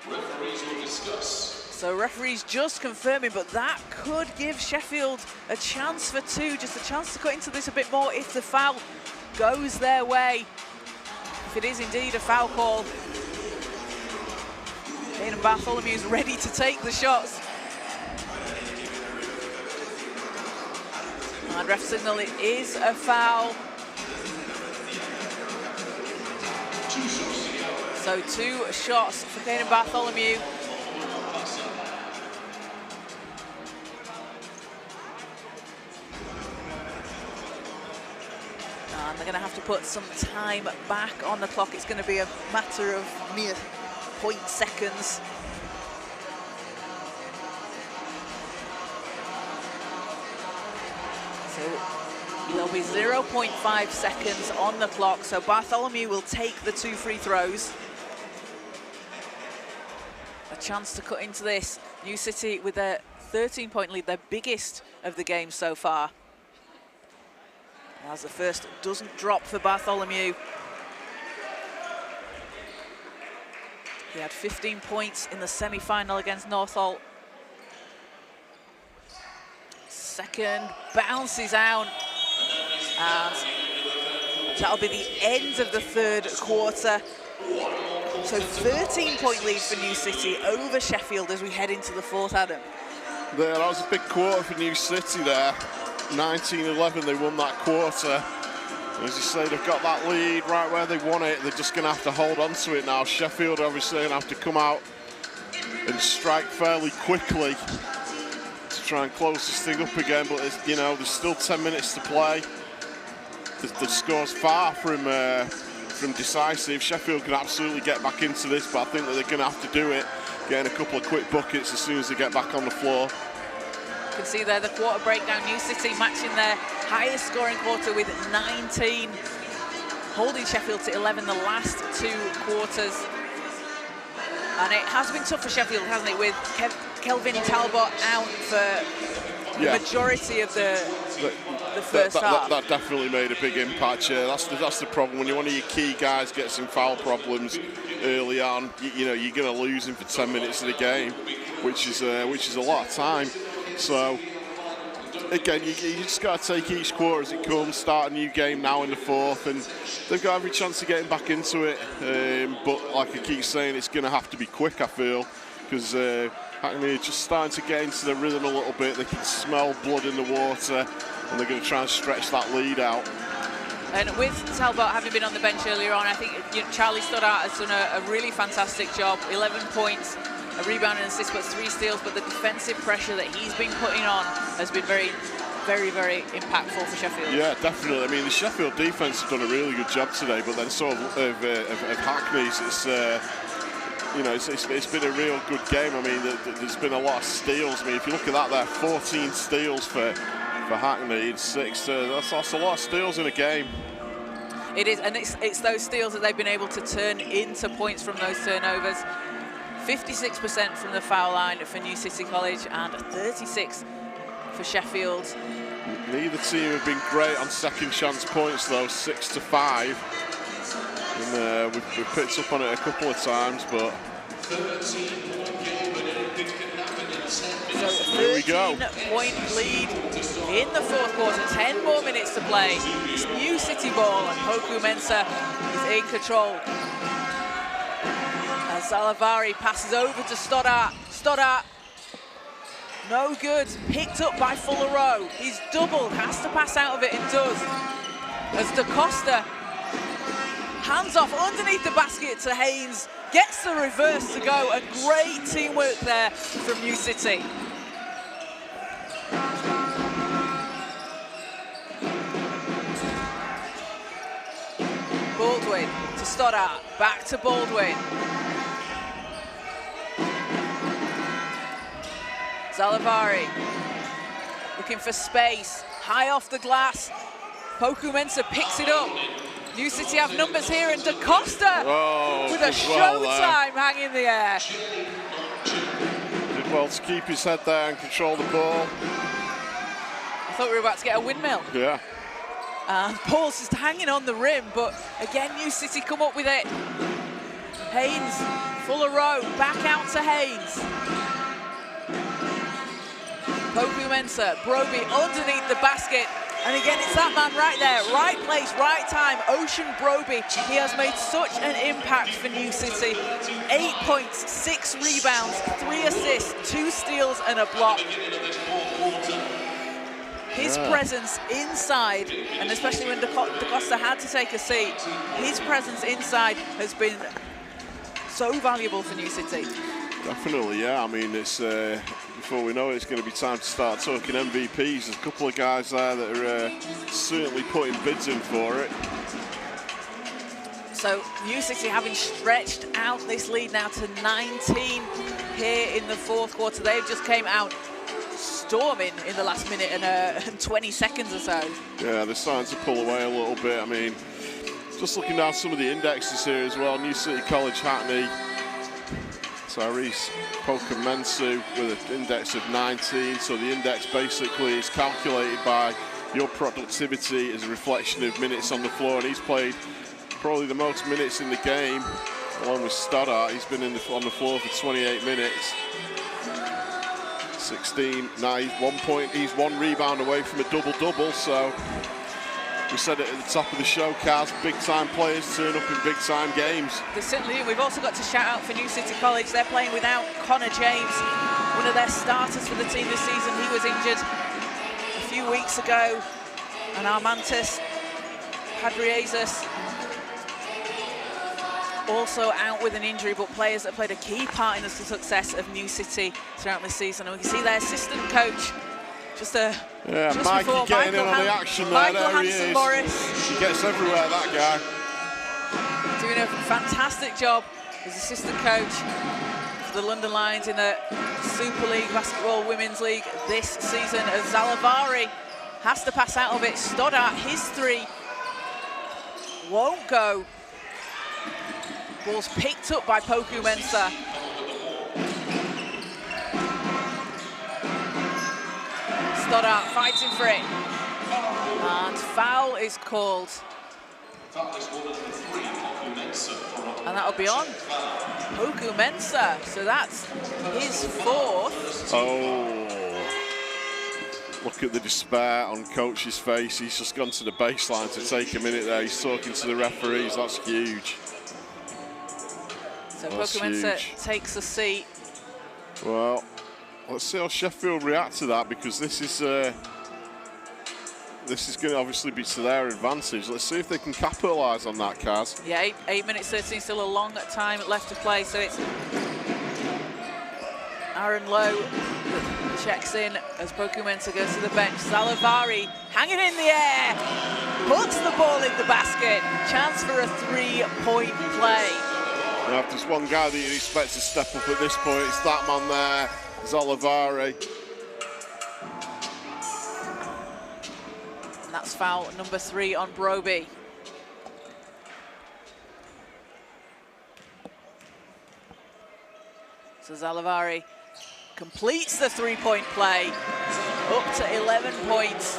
Referees will discuss. So referees just confirming, but that could give Sheffield a chance for 2, just a chance to cut into this a bit more if the foul goes their way. If it is indeed a foul call. And Bartholomew's ready to take the shots. And ref signal, it is a foul. So 2 shots for Caden Bartholomew. And they're going to have to put some time back on the clock. It's going to be a matter of mere 0.0 seconds. So there'll be 0.5 seconds on the clock. So Bartholomew will take the 2 free throws. A chance to cut into this. New City with their 13-point lead, their biggest of the game so far. As the first doesn't drop for Bartholomew. He had 15 points in the semi-final against Northolt. Second bounces out, and that'll be the end of the 3rd quarter. So 13-point lead for New City over Sheffield as we head into the 4th, Adam. That was a big quarter for New City there. 19-11, they won that quarter. As you say, they've got that lead right where they want it. They're just going to have to hold on to it now. Sheffield obviously going to have to come out and strike fairly quickly to try and close this thing up again. But there's still 10 minutes to play. The score's far from decisive. Sheffield can absolutely get back into this, but I think that they're going to have to do it, getting a couple of quick buckets as soon as they get back on the floor. You can see there the quarter breakdown. New City matching their highest scoring quarter with 19, holding Sheffield to 11 the last 2 quarters. And it has been tough for Sheffield, hasn't it, with Kelvin Talbot out for the majority of the first half. That definitely made a big impact. Yeah, that's the problem. When one of your key guys gets in foul problems early on, you're going to lose him for 10 minutes of the game, which is a lot of time. So again, you just got to take each quarter as it comes. Start a new game now in the 4th, and they've got every chance of getting back into it. But like I keep saying, it's going to have to be quick, I feel, because Hackney are just starting to get into the rhythm a little bit. They can smell blood in the water, and they're going to try and stretch that lead out. And with Talbot having been on the bench earlier on, I think Charlie Stoddart has done a really fantastic job. 11 points, a rebound and assist, but 3 steals. But the defensive pressure that he's been putting on has been very, very, very impactful for Sheffield. Yeah, definitely. I mean, the Sheffield defense have done a really good job today, but then so of Hackney's, it's been a real good game. I mean, there's been a lot of steals. I mean, if you look at that, there 14 steals for Hackney in 6. That's a lot of steals in a game. It is, and it's those steals that they've been able to turn into points from those turnovers. 56% from the foul line for New City College and 36 for Sheffield. Neither team have been great on second chance points though, 6-5. And we've picked up on it a couple of times, but so 13-point lead in the 4th quarter, 10 more minutes to play. It's New City ball and Poku Mensah is in control. As Zalavari passes over to Stoddart. Stoddart, no good. Picked up by Fuller-Rowe. He's doubled, has to pass out of it and does. As DaCosta hands off underneath the basket to Haynes, gets the reverse to go. A great teamwork there from New City. Baldwin to Stoddart, back to Baldwin. Zalavari looking for space, high off the glass. Poku Mensah picks it up. New City have numbers here, and DaCosta with a showtime hang in the air. Did well to keep his head there and control the ball. I thought we were about to get a windmill. Yeah. And Paul's just hanging on the rim, but again, New City come up with it. Haynes, Fuller-Rowe, back out to Haynes. Poku Mensah, Broby underneath the basket. And again, it's that man right there, right place, right time, Ocean Broby. He has made such an impact for New City. 8 points, 6 rebounds, 3 assists, 2 steals and a block. His presence inside, and especially when DaCosta had to take a seat, his presence inside has been so valuable for New City. Definitely, yeah. I mean, it's before we know it, it's going to be time to start talking MVPs. There's a couple of guys there that are certainly putting bids in for it. So New City having stretched out this lead now to 19 here in the fourth quarter. They've just came out storming in the last minute and 20 seconds or so. Yeah, they're starting to pull away a little bit. I mean, just looking down some of the indexes here as well. New City College Hackney, Tyrese Poku-Mensah with an index of 19. So the index basically is calculated by your productivity as a reflection of minutes on the floor, and he's played probably the most minutes in the game, along with Stoddart. He's been on the floor for 28 minutes. 16, now he's 1 point, he's 1 rebound away from a double-double, so we said it at the top of the show, Kaz, big-time players turn up in big-time games. They certainly do. We've also got to shout out for New City College. They're playing without Connor James, one of their starters for the team this season. He was injured a few weeks ago, and Armantas Hadriazis also out with an injury, but players that played a key part in the success of New City throughout the season. And we can see their assistant coach just Mikey getting in on the action there. There he is. Morris. He gets everywhere, that guy. Doing a fantastic job as assistant coach for the London Lions in the Super League Basketball Women's League this season, as Zalavari has to pass out of it. Stoddart, his 3 won't go. Ball's picked up by Poku Mensah. Stoddart fighting for it. And foul is called. And that'll be on Poku Mensah. So that's his 4th. Oh. Look at the despair on Coach's face. He's just gone to the baseline to take a minute there. He's talking to the referees. That's huge. So Poku Mensah takes a seat. Well, let's see how Sheffield react to that, because this is going to obviously be to their advantage. Let's see if they can capitalise on that, Kaz. Yeah, 8 minutes 13, still a long time left to play. So it's Aaron Lowe checks in as Poku Mensah goes to the bench. Zalavari hanging in the air, puts the ball in the basket. Chance for a 3-point play. Now, if there's one guy that you expect to step up at this point, it's that man there, Zalavari. And that's foul number 3 on Broby. So Zalavari completes the 3-point play, up to 11 points.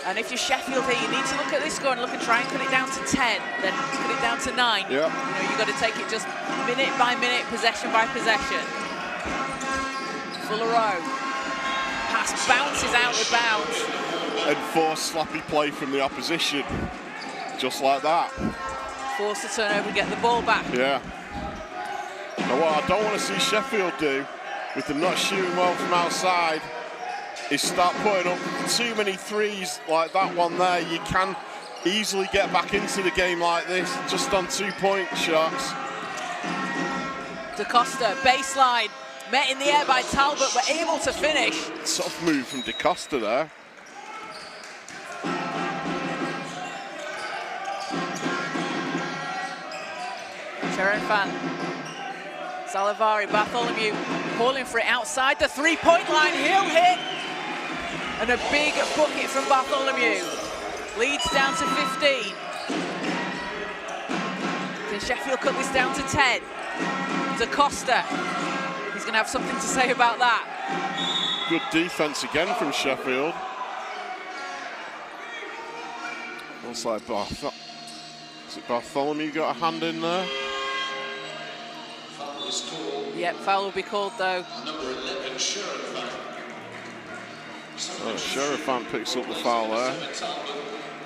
And if you're Sheffield here, you need to look at this score and try and cut it down to 10, then cut it down to 9. Yeah. You've got to take it just minute by minute, possession by possession. Fuller-Rowe. Pass bounces out of bounds. And forced sloppy play from the opposition. Just like that. Forced to turn over and get the ball back. Yeah. And what I don't want to see Sheffield do, with them not shooting well from outside, is start putting up too many threes like that one there. You can easily get back into the game like this, just on 2-point shots. DaCosta, baseline, met in the air by Talbot, but able to finish. Soft move from DaCosta there. Sherifan, Salivari, Bartholomew calling for it outside the three-point line. He'll hit. And a big bucket from Bartholomew. Leads down to 15. Can Sheffield cut this down to 10? DaCosta. He's going to have something to say about that. Good defense again from Sheffield. Looks like Bartholomew got a hand in there? Yep, foul will be called though. Number 11, Sheffield. Sherifan picks up the foul there.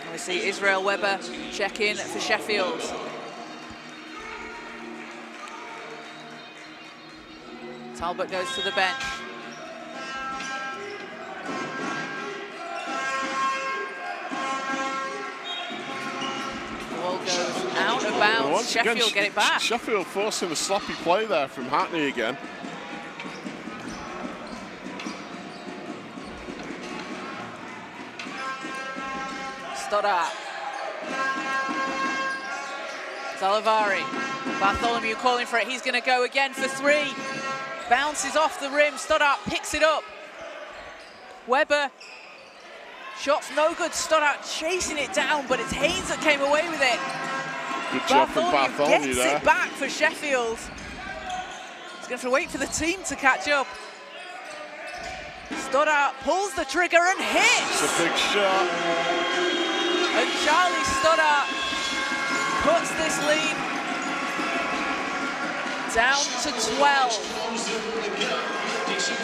And we see Israel Weber check in for Sheffield. Talbot goes to the bench. Ball goes out of bounds. Sheffield get it back. Sheffield forcing a sloppy play there from Hackney again. Stoddart. Salivari. Bartholomew calling for it. He's going to go again for three. Bounces off the rim. Stoddart picks it up. Weber. Shot's no good. Stoddart chasing it down, but it's Haynes that came away with it. Good job from Bartholomew gets there. it back for Sheffield. He's going to have to wait for the team to catch up. Stoddart pulls the trigger and hits. It's a big shot. And Charlie Stoddart puts this lead down to 12.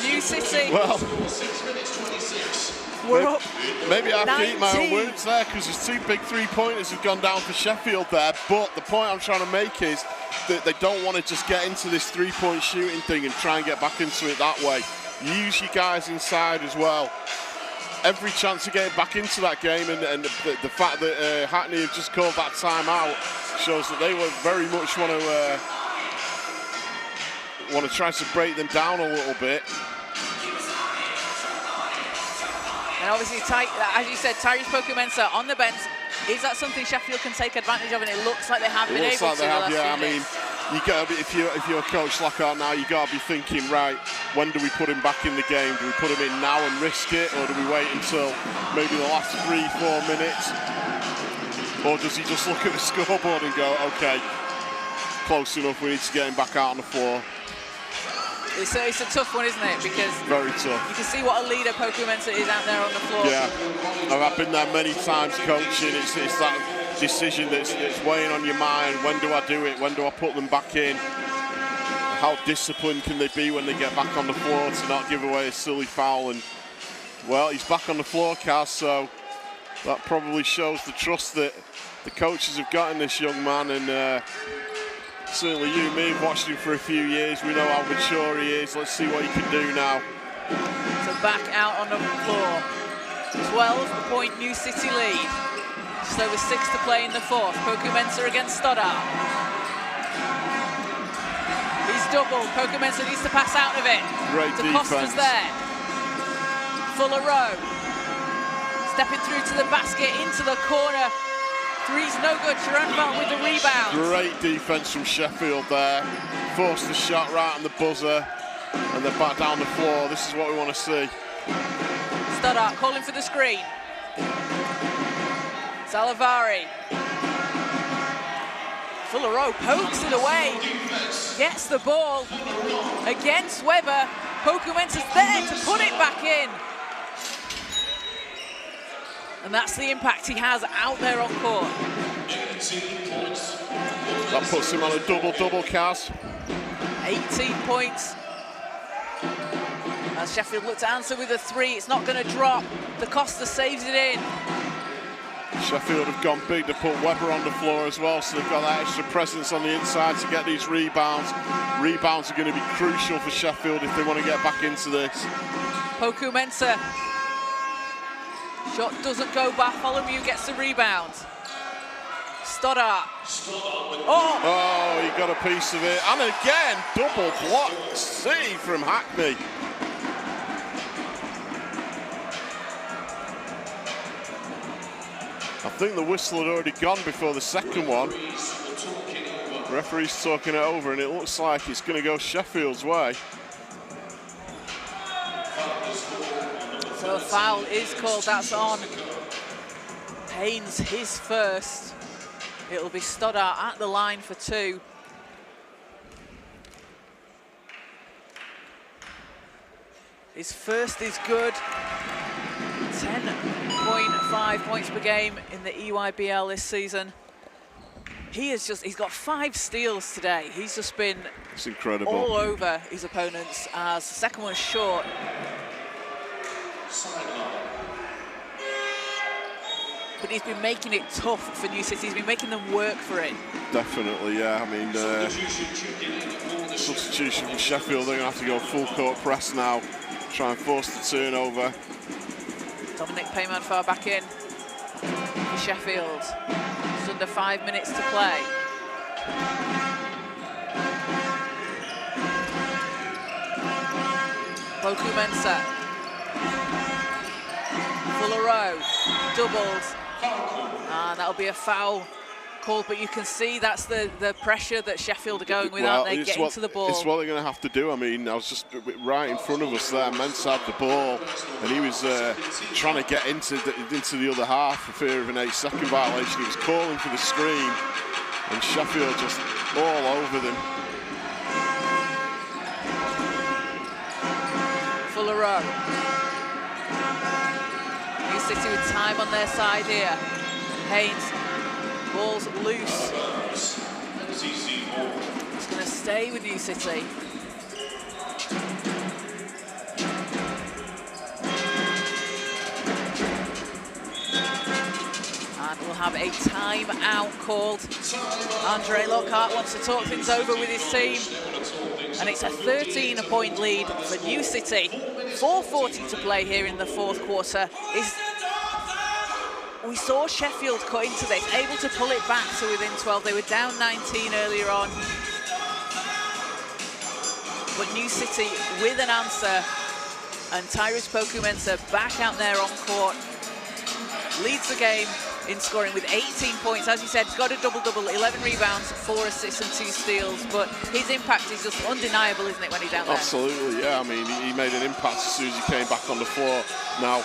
New City. Well, We're up. maybe I have to eat my own 19. words there, because there's two big three-pointers have gone down for Sheffield there. But the point I'm trying to make is that they don't want to just get into this three-point shooting thing and try and get back into it that way. Use your guys inside as well. Every chance of getting back into that game, and the fact that Hackney have just called that timeout shows that they will very much want to try to break them down a little bit. And obviously, as you said, Tyrese Pokumensa on the bench. Is that something Sheffield can take advantage of? And it looks like they have been able to. Yeah, I mean, you got to be, if you're a coach Lockhart now, you got to be thinking, right, when do we put him back in the game? Do we put him in now and risk it, or do we wait until maybe the last 3-4 minutes? Or does he just look at the scoreboard and go, okay, close enough, we need to get him back out on the floor? It's a tough one, isn't it? Because very tough. You can see what a leader Pokumensa is out there on the floor. Yeah, I've been there many times coaching. It's that decision that's weighing on your mind. When do I do it? When do I put them back in? How disciplined can they be when they get back on the floor to not give away a silly foul? And well, he's back on the floor, Kaz, so that probably shows the trust that the coaches have got in this young man. And certainly you and me have watched him for a few years. We know how mature he is. Let's see what he can do now. So back out on the floor. 12-point New City lead. Just over 6 to play in the fourth. Pokumensa against Stoddart. He's doubled. Pokumensa needs to pass out of it. Great DaCosta's defense. there. Fuller row. Stepping through to the basket, into the corner. Three's no good. Sharanval with the rebound. Great defense from Sheffield there. Forced the shot right on the buzzer, and they're back down the floor. This is what we want to see. Stoddart calling for the screen. Salivari. Fuller pokes it away. Gets the ball against Weber. Pokumensa's there to put it back in. And that's the impact he has out there on court. That puts him on a double-double, Kaz. 18 points. As Sheffield look to answer with a three, it's not going to drop. DaCosta saves it in. Sheffield have gone big. They put Webber on the floor as well, so they've got that extra presence on the inside to get these rebounds. Rebounds are going to be crucial for Sheffield if they want to get back into this. Poku Mensah. Shot doesn't go. Bartholomew gets the rebound. Stoddart. Oh, he got a piece of it. And again, double block C from Hackney. I think the whistle had already gone before the second one. The referee's talking it over, and it looks like it's going to go Sheffield's way. So a foul is called. That's on Haynes, his first. It'll be Stoddart at the line for 2. His first is good. 10.5 points per game in the EYBL this season. He's got 5 steals today. He's just been it's incredible. All over his opponents, as the second one's short. But he's been making it tough for New City. He's been making them work for it. Definitely, yeah. I mean, substitution from Sheffield. They're going to have to go full court press now, try and force the turnover. Dominic Payman-Farr back in for Sheffield. Just under 5 minutes to play. Poku Mensah. Fuller Rowe. Doubles. And that'll be a foul called, but you can see that's the pressure that Sheffield are going with, aren't they? Getting to the ball. It's what they're going to have to do. I mean, I was just right in front of us there. Mensah had the ball, and he was trying to get into the other half for fear of an 8-second violation. He was calling for the screen, and Sheffield just all over them. Fuller Rowe. New City with time on their side here. Haynes, ball's loose. It's going to stay with New City. And we'll have a timeout called. Andre Lockhart wants to talk things over with his team. And it's a 13-point lead for New City. 4:40 to play here in the fourth quarter. We saw Sheffield cut into this, able to pull it back to within 12. They were down 19 earlier on. But New City with an answer, and Tyrese Poku Mensah back out there on court. Leads the game in scoring with 18 points. As you said, he's got a double-double, 11 rebounds, 4 assists and 2 steals. But his impact is just undeniable, isn't it, when he's out there? Absolutely, yeah. I mean, he made an impact as soon as he came back on the floor. Now,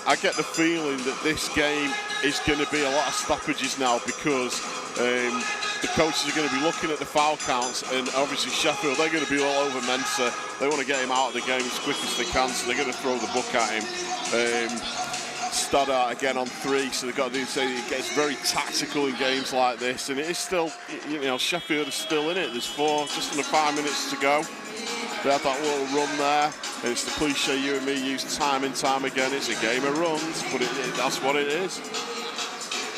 I get the feeling that this game is going to be a lot of stoppages now, because the coaches are going to be looking at the foul counts, and obviously Sheffield, they're going to be all over Mensah. They want to get him out of the game as quick as they can, so they're going to throw the book at him. Stoddart again on 3, so they've got to do something. It gets very tactical in games like this, and it is still, you know, Sheffield is still in it. There's just under 5 minutes to go. They had that little run there, and it's the cliche you and me use time and time again. It's a game of runs, but that's what it is.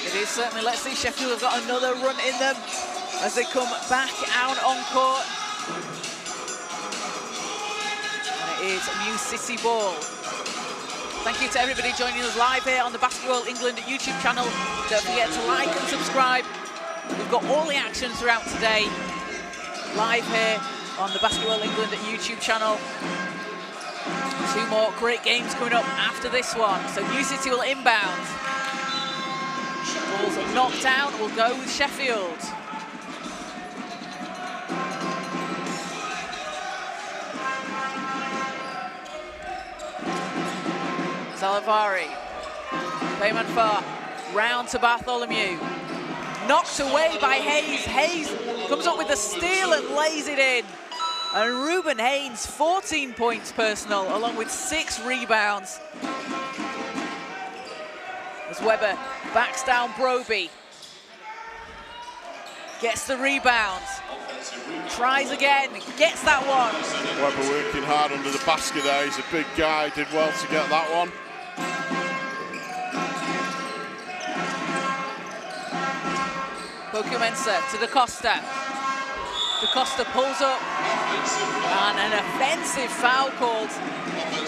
It is certainly. Let's see, Sheffield have got another run in them as they come back out on court. And it is New City ball. Thank you to everybody joining us live here on the Basketball England YouTube channel. Don't forget to like and subscribe. We've got all the action throughout today live here on the Basketball England YouTube channel. 2 more great games coming up after this one. So New City will inbound. Balls are knocked down. We'll go with Sheffield. Zalavari, Payman-Farr, round to Bartholomew. Knocked away by Hayes. Hayes comes up with a steal and lays it in. And Ruben Haynes, 14 points personal, along with 6 rebounds. As Webber backs down Broby. Gets the rebound. Tries again, gets that one. Webber working hard under the basket there. He's a big guy, did well to get that one. Poku Mensah to Da Costa. Da Costa pulls up, and an offensive foul called.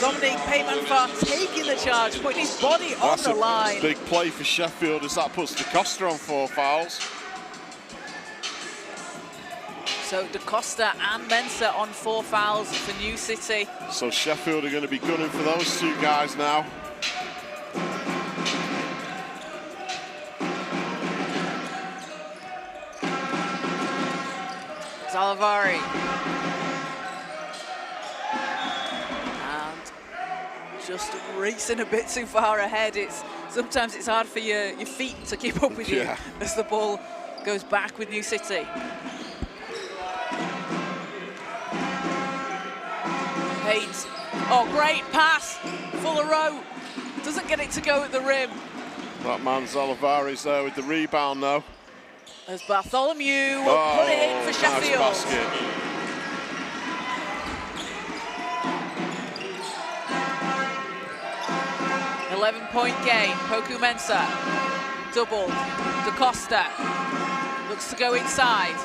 Dominic Payman-Farr taking the charge, putting his body on the line. Big play for Sheffield as that puts Da Costa on 4 fouls. So Da Costa and Mensah on 4 fouls for New City. So Sheffield are going to be gunning for those 2 guys now. Zalavari. And just racing a bit too far ahead. Sometimes it's hard for your feet to keep up with you as the ball goes back with New City. Hayes. Oh, great pass. Fuller Rowe doesn't get it to go at the rim. That man Zalavari's there with the rebound though. As Bartholomew will put it in for Sheffield. Nice basket. .11 game. Poku Mensah doubled. Da Costa looks to go inside.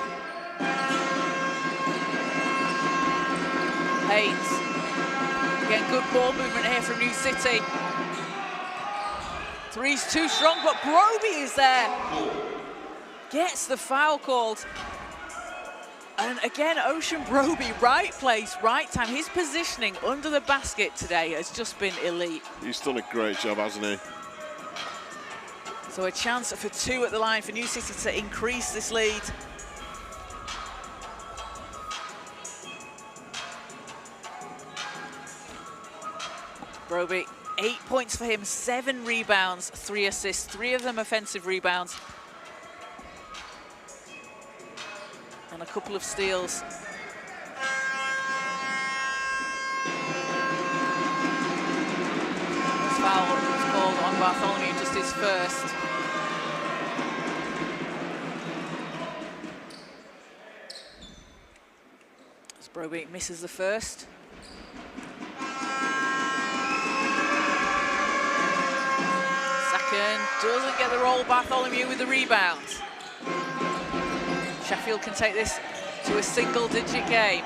Hayes. Again, good ball movement here from New City. Three's too strong, but Broby is there. Gets the foul called. And again, Ocean Broby, right place, right time. His positioning under the basket today has just been elite. He's done a great job, hasn't he? So a chance for 2 at the line for New City to increase this lead. Broby, 8 points for him, 7 rebounds, 3 assists, 3 of them offensive rebounds. And a couple of steals. This foul was called on Bartholomew, just his first. As Broby misses the first. Second, doesn't get the roll. Bartholomew with the rebound. Sheffield can take this to a single-digit game.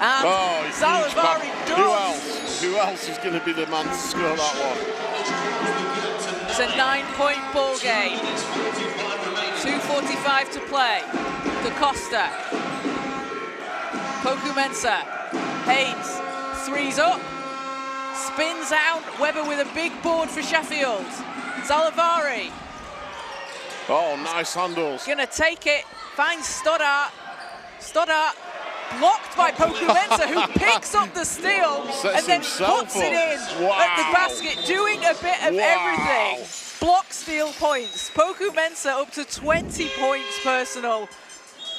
And Zalavari does. Who else is going to be the man to score that one? It's a 9-point ball game. 2:45 to play. Da Costa. Poku Mensah. Haynes. 3's up. Spins out. Webber with a big board for Sheffield. Zalavari. Oh, nice handles. Gonna take it. Finds Stoddart. Stoddart blocked by Poku Mensah, who picks up the steal and then puts it in at the basket, doing a bit of everything. Block, steal, points. Poku Mensah up to 20 points personal.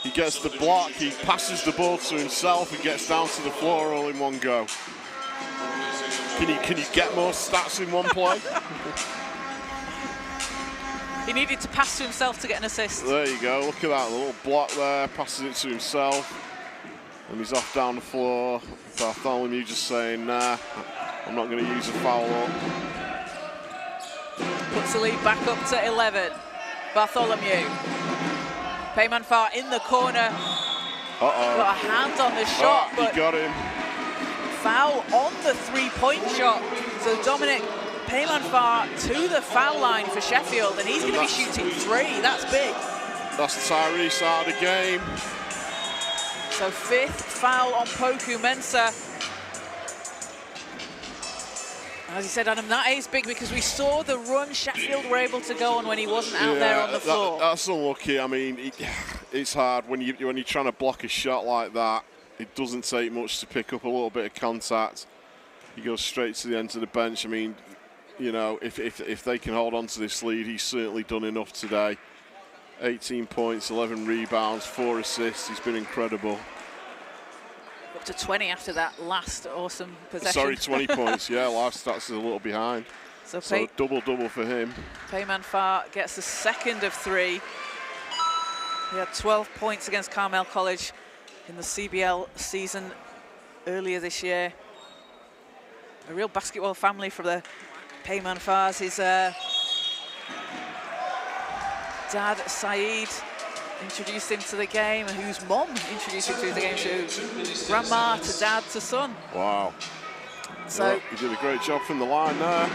He gets the block, he passes the ball to himself and gets down to the floor all in one go. Can you get more stats in one play? He needed to pass to himself to get an assist. There you go, look at that little block there, passes it to himself. And he's off down the floor. Bartholomew just saying, nah, I'm not going to use a foul up. Puts the lead back up to 11. Bartholomew. Payman-Farr in the corner. Got a hand on the shot, but he got him. Foul on the 3-point shot. So Dominic Payman-Farr to the foul line for Sheffield, and he's going to be shooting 3. That's big. That's Tyrese out of the game. So 5th foul on Poku Mensah. As you said, Adam, that is big because we saw the run Sheffield were able to go on when he wasn't out there on the floor. That's unlucky. I mean, it's hard when you're trying to block a shot like that. It doesn't take much to pick up a little bit of contact. He goes straight to the end of the bench. I mean, you know, if they can hold on to this lead, he's certainly done enough today. 18 points, 11 rebounds, 4 assists. He's been incredible. Up to 20 after that last awesome possession. Sorry, 20 points. Yeah, last stats is a little behind. So double-double for him. Payman-Farr gets the second of 3. He had 12 points against Carmel College in the CBL season earlier this year. A real basketball family for the Payman-Farrs. His dad, Saeed, introduced him to the game, and whose mom introduced him to the game, to grandma, to dad, to son. Wow. So yeah, he did a great job from the line there.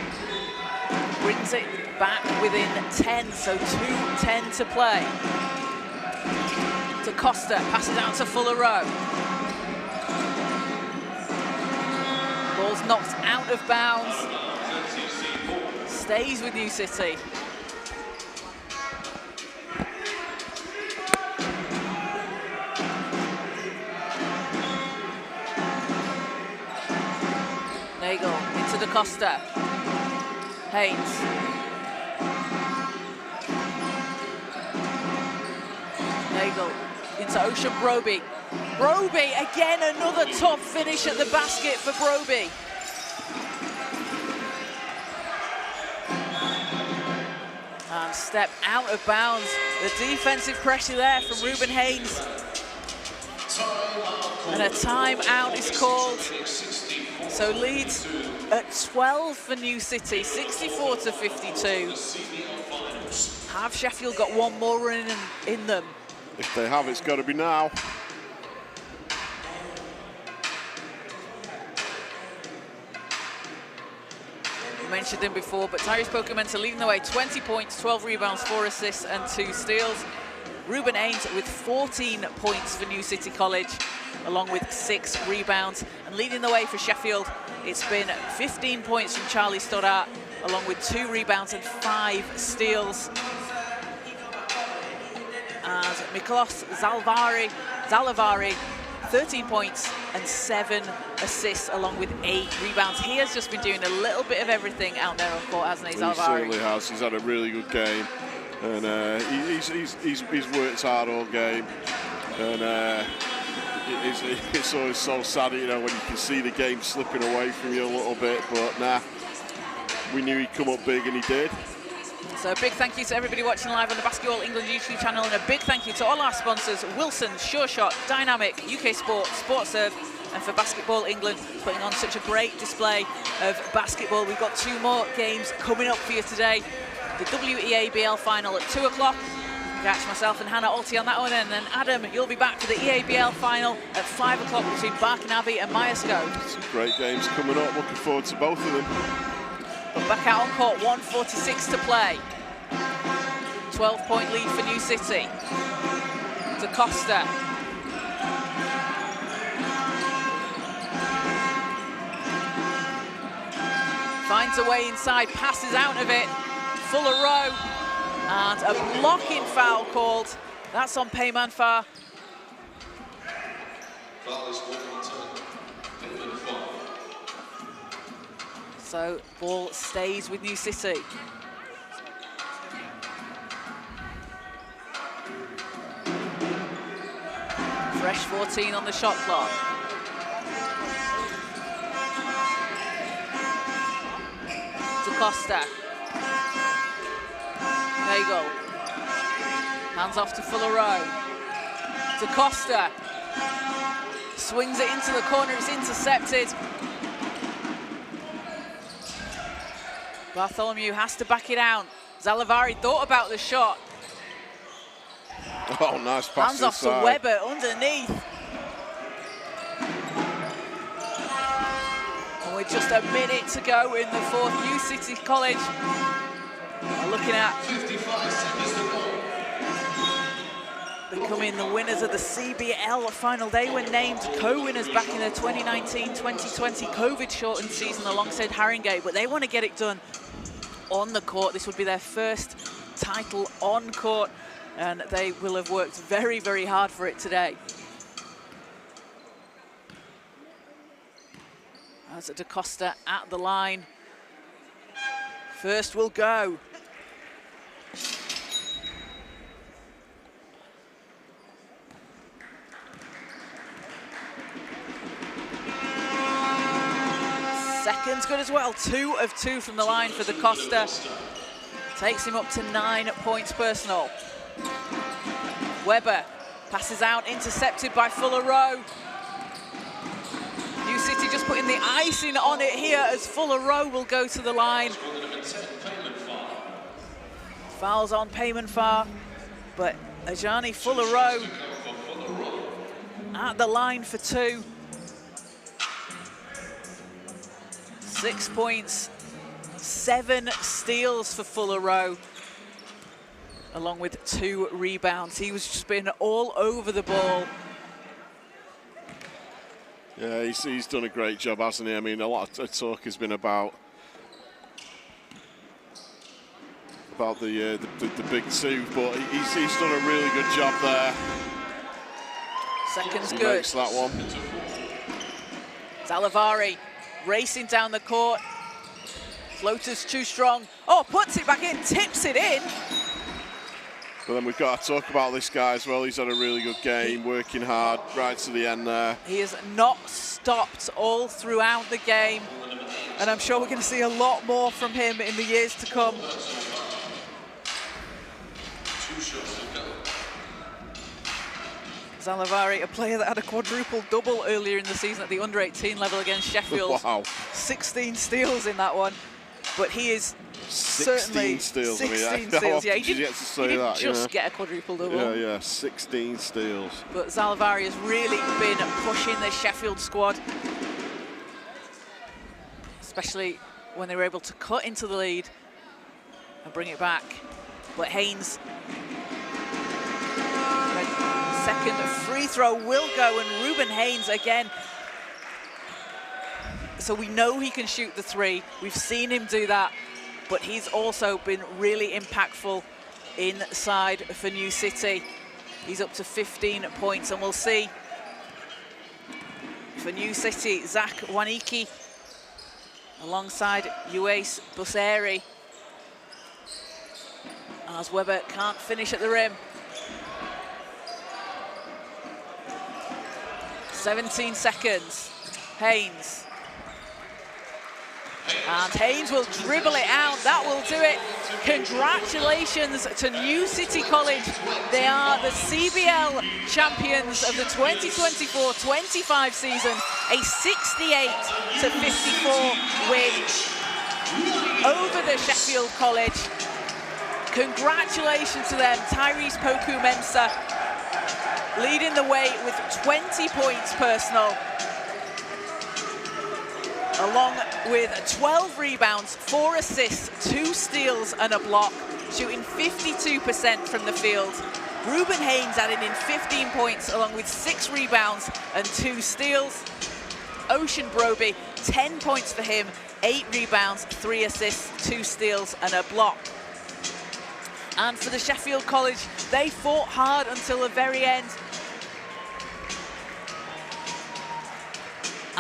Brings it back within 10, so 2:10 to play. To Costa, passes out to Fuller Rowe. Ball's knocked out of bounds. Stays with New City. Nagel into Da Costa. Haynes. Nagel into Ocean Broby. Broby, again, another top finish at the basket for Broby. And step out of bounds. The defensive pressure there from Ruben Haynes. And a timeout is called. So leads at 12 for New City, 64-52. Have Sheffield got one more run in them? If they have, it's got to be now. We mentioned them before, but Tyrese Pokemon leading the way, 20 points, 12 rebounds, 4 assists and 2 steals. Ruben Haynes with 14 points for New City College, along with 6 rebounds. And leading the way for Sheffield, it's been 15 points from Charlie Stoddart, along with 2 rebounds and 5 steals. And Miklos Zalavari, 13 points and 7 assists, along with 8 rebounds. He has just been doing a little bit of everything out there on court, hasn't he, Zalavari? He certainly has. He's had a really good game. And he's worked hard all game. And it's always so sad, you know, when you can see the game slipping away from you a little bit. But nah, we knew he'd come up big, and he did. So a big thank you to everybody watching live on the Basketball England YouTube channel, and a big thank you to all our sponsors, Wilson, Sure Shot, Dynamic, UK Sport, SportServe, and for Basketball England putting on such a great display of basketball. We've got 2 more games coming up for you today. The WEABL final at 2 o'clock. Catch myself and Hannah Alty on that one, and then Adam, you'll be back for the EABL final at 5 o'clock between Barking Abbey and Myerscough. Some great games coming up. Looking forward to both of them. But back out on court, 1:46 to play. 12-point lead for New City. Da Costa. Finds a way inside, passes out of it. Fuller Rowe. And a blocking foul called. That's on Payman Farr. Foul is 1 on 10. Payman Farr. So ball stays with New City. Fresh 14 on the shot clock. Da Costa. Nagel. Hands off to Fuller Rowe. Da Costa. Swings it into the corner, it's intercepted. Bartholomew has to back it out. Zalavari thought about the shot. Oh, nice pass Hands off to inside. Webber underneath. And with just a minute to go in the 4th, New City College are looking at 55 seconds to go. becoming the winners of the CBL final. They were named co-winners back in the 2019-2020 COVID-shortened season alongside Haringey, but they want to get it done on the court. This would be their first title on court, and they will have worked very, very hard for it today. As Da Costa at the line. First will go. Second's good as well. 2 of 2 from the line for Da Costa. Takes him up to 9 points personal. Webber passes out, intercepted by Fuller Rowe. New City just putting the icing on it here as Fuller Rowe will go to the line. Fouls on Payman Farr, but Ajani Fuller-Rowe at the line for 2. 6 points, 7 steals for Fuller-Rowe, along with 2 rebounds. He was just been all over the ball. Yeah, he's done a great job, hasn't he? I mean, a lot of talk has been about the big 2, but he's done a really good job there. Seconds He good. makes that one. Zalavari racing down the court. Floater's too strong. Oh, puts it back in, tips it in. But then we've got to talk about this guy as well. He's had a really good game, working hard right to the end there. He has not stopped all throughout the game, and I'm sure we're going to see a lot more from him in the years to come. Zalavari, a player that had a quadruple double earlier in the season at the under-18 level against Sheffield. Wow. 16 steals in that one. But he is 16 certainly steals. 16 steals. Yeah, he didn't That, just get a quadruple double. Yeah, 16 steals. But Zalavari has really been pushing the Sheffield squad, especially when they were able to cut into the lead and bring it back. But Haynes, second free throw will go, and Ruben Haynes again. So we know he can shoot the 3. We've seen him do that, but he's also been really impactful inside for New City. He's up to 15 points, and we'll see for New City, Zach Waniki alongside Uwais Busseri, as Webber can't finish at the rim. 17 seconds. Haynes. And Haynes will dribble it out. That will do it. Congratulations to New City College. They are the CBL champions of the 2024-25 season. A 68-54 win over the Sheffield College. Congratulations to them. Tyrese Poku-Mensah leading the way with 20 points personal, along with 12 rebounds, 4 assists, 2 steals and a block, shooting 52% from the field. Ruben Haynes added in 15 points along with 6 rebounds and 2 steals. Ocean Broby, 10 points for him, 8 rebounds, 3 assists, 2 steals and a block. And for the Sheffield College, they fought hard until the very end.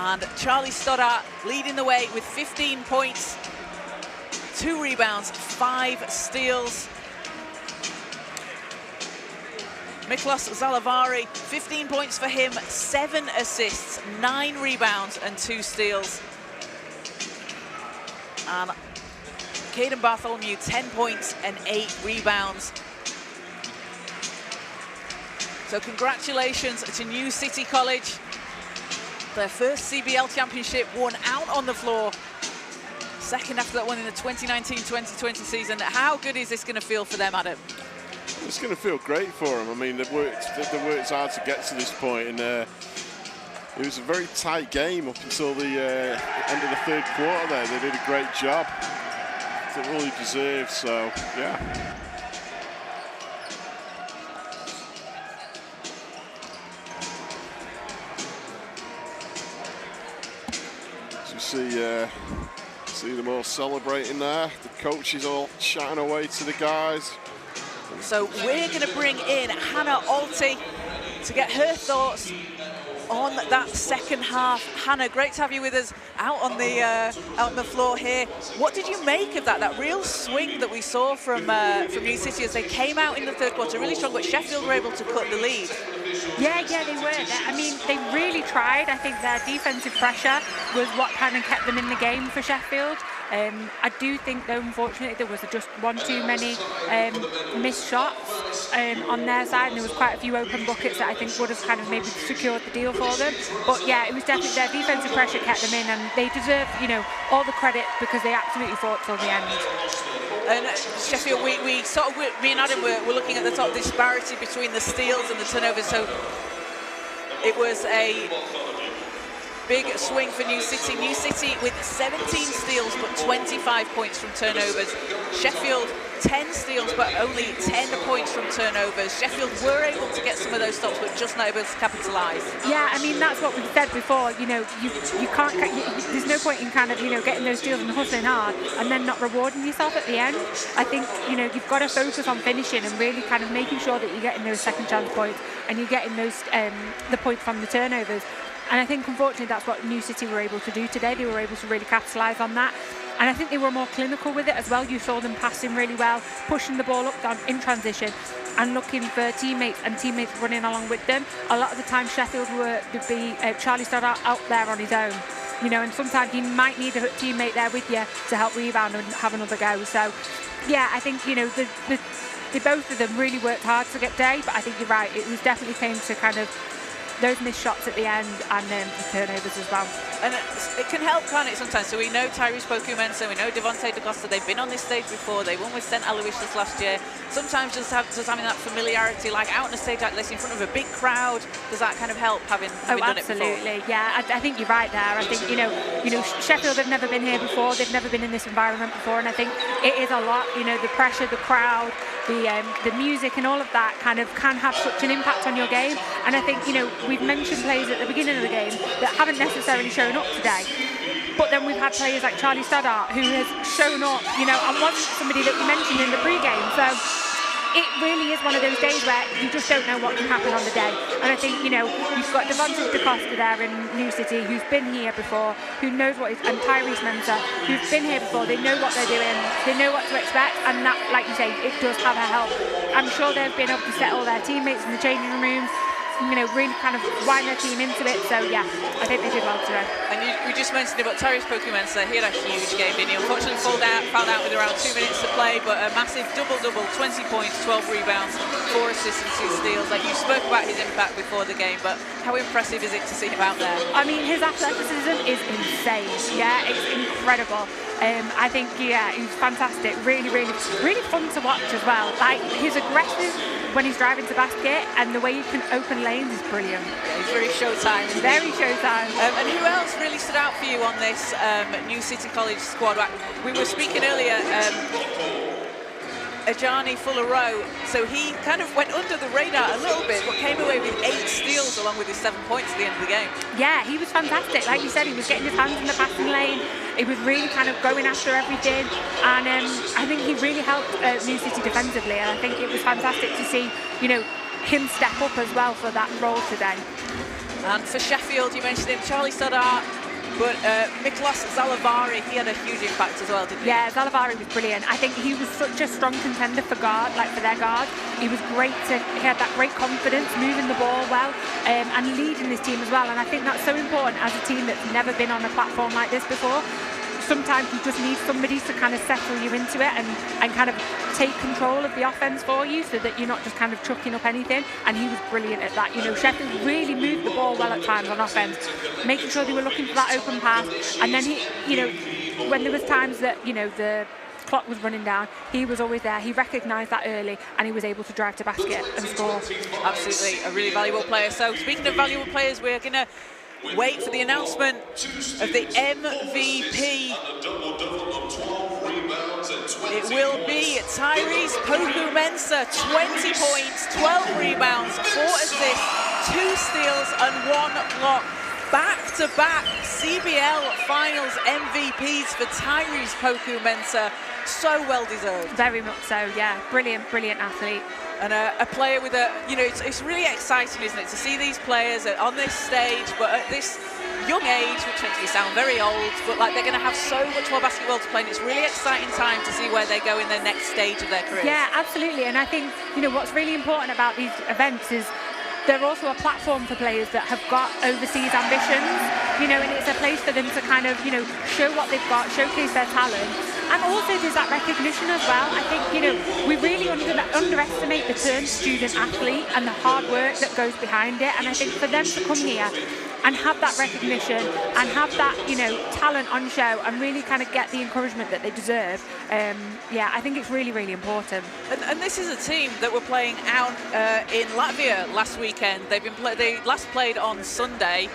And Charlie Stoddart leading the way with 15 points, 2 rebounds, 5 steals. Miklos Zalavari, 15 points for him, 7 assists, 9 rebounds and 2 steals. And Caden Bartholomew, 10 points and 8 rebounds. So congratulations to New City College. Their first CBL championship won out on the floor. Second after that one in the 2019-2020 season. How good is this going to feel for them, Adam? It's going to feel great for them. I mean, they've worked hard to get to this point, and it was a very tight game up until the end of the 3rd quarter there. They did a great job. They really deserved, so, yeah. See them all celebrating there. The coaches all chatting away to the guys. So we're going to bring in Hannah Alty to get her thoughts on that second half. Hannah, great to have you with us out on the floor here. What did you make of that real swing that we saw from New City as they came out in the 3rd quarter really strong, but Sheffield were able to cut the lead? Yeah, they were. I mean, they really tried. I think their defensive pressure was what kind of kept them in the game for Sheffield. I do think, though, unfortunately, there was just one too many missed shots on their side, and there was quite a few open buckets that I think would have kind of maybe secured the deal for them. But yeah, it was definitely their defensive pressure kept them in, and they deserve, all the credit because they absolutely fought till the end. And Sheffield, me and Adam were looking at the top disparity between the steals and the turnovers. So it was a big swing for New City. New City with 17 steals but 25 points from turnovers. Sheffield 10 steals but only 10 points from turnovers. Sheffield were able to get some of those stops but just not able to capitalise. Yeah, I mean, that's what we've said before. You know, you can't. There's no point in kind of, you know, getting those steals and hustling hard and then not rewarding yourself at the end. I think, you know, you've got to focus on finishing and really kind of making sure that you're getting those second chance points and you're getting those the points from the turnovers. And I think, unfortunately, that's what New City were able to do today. They were able to really capitalise on that. And I think they were more clinical with it as well. You saw them passing really well, pushing the ball up down in transition and looking for teammates and teammates running along with them. A lot of the time Sheffield would be Charlie Stoddart out there on his own. You know, and sometimes you might need a teammate there with you to help rebound and have another go. So, yeah, I think, you know, the both of them really worked hard to get day, but I think you're right. It was definitely came to kind of those missed shots at the end and the turnovers as well. And it can help, can't it, sometimes? So we know Tyrese Poku-Mensah, we know Devontae DaCosta, they've been on this stage before, they won with St. Aloysius last year. Sometimes just having that familiarity, like out on a stage like this in front of a big crowd, does that kind of help having done it before? Absolutely, yeah. I think you're right there. I think, you know, Sheffield have never been here before, they've never been in this environment before, and I think it is a lot, you know, the pressure, the crowd, the music and all of that kind of can have such an impact on your game. And I think, you know, we've mentioned players at the beginning of the game that haven't necessarily shown up today. But then we've had players like Charlie Stoddart who has shown up, you know, and wasn't somebody that we mentioned in the pre-game. So it really is one of those days where you just don't know what can happen on the day. And I think, you know, you've got Devontae DaCosta there in New City who's been here before, who knows what is, and Tyrese Mensah who's been here before. They know what they're doing, they know what to expect, and that, like you say, it does have a help. I'm sure they've been able to settle their teammates in the changing rooms, you know, really kind of wind their team into it. So yeah, I think they did well today. And we just mentioned about Tyrese Poku-Mensah. He had a huge game, didn't he? Unfortunately fouled out with around 2 minutes to play, but a massive double-double, 20 points, 12 rebounds, 4 assists and 2 steals. Like, you spoke about his impact before the game, but how impressive is it to see him out there? I mean, his athleticism is insane. Yeah, it's incredible. I think, yeah, he's fantastic. Really, really, really fun to watch as well. Like, he's aggressive when he's driving to basket, and the way he can open lanes is brilliant. Yeah, he's very showtime. Very showtime. And who else really stood out for you on this New City College squad? We were speaking earlier, Ajani Fuller-Rowe, so he kind of went under the radar a little bit, but came away with 8 steals along with his 7 points at the end of the game. Yeah, he was fantastic. Like you said, he was getting his hands in the passing lane. He was really kind of going after everything, and I think he really helped New City defensively, and I think it was fantastic to see, you know, him step up as well for that role today. And for Sheffield, you mentioned him, Charlie Stoddart, but Miklos Zalavari, he had a huge impact as well, didn't he? Yeah, Zalavari was brilliant. I think he was such a strong contender for guard, like for their guard. He was great. He had that great confidence, moving the ball well, and leading his team as well. And I think that's so important as a team that's never been on a platform like this before. Sometimes you just need somebody to kind of settle you into it and kind of take control of the offense for you, so that you're not just kind of chucking up anything. And he was brilliant at that. You know, Sheffield really moved the ball well at times on offense, making sure they were looking for that open pass. And then he, you know, when there was times that, you know, the clock was running down, he was always there. He recognised that early, and he was able to drive to basket and score. Absolutely, a really valuable player. So speaking of valuable players, we're going to wait for the announcement of the MVP. It will be Tyrese Poku-Mensah, 20 points, 12 rebounds, 4 assists, 2 steals and 1 block. Back-to-back CBL Finals MVPs for Tyrese Poku-Mensah. So well deserved. Very much so, yeah. Brilliant, brilliant athlete. And a player with a, you know, it's really exciting, isn't it, to see these players on this stage, but at this young age, which makes me sound very old, but like they're going to have so much more basketball to play, and it's really exciting time to see where they go in their next stage of their career. Yeah, absolutely. And I think, you know, what's really important about these events is they're also a platform for players that have got overseas ambitions, you know, and it's a place for them to kind of, you know, show what they've got, showcase their talent, And also there's that recognition as well. I think, you know, we really underestimate the term student athlete and the hard work that goes behind it. And I think for them to come here and have that recognition and have that, you know, talent on show and really kind of get the encouragement that they deserve, yeah, I think it's really, really important. And this is a team that were playing out in Latvia last weekend. They last played on Sunday.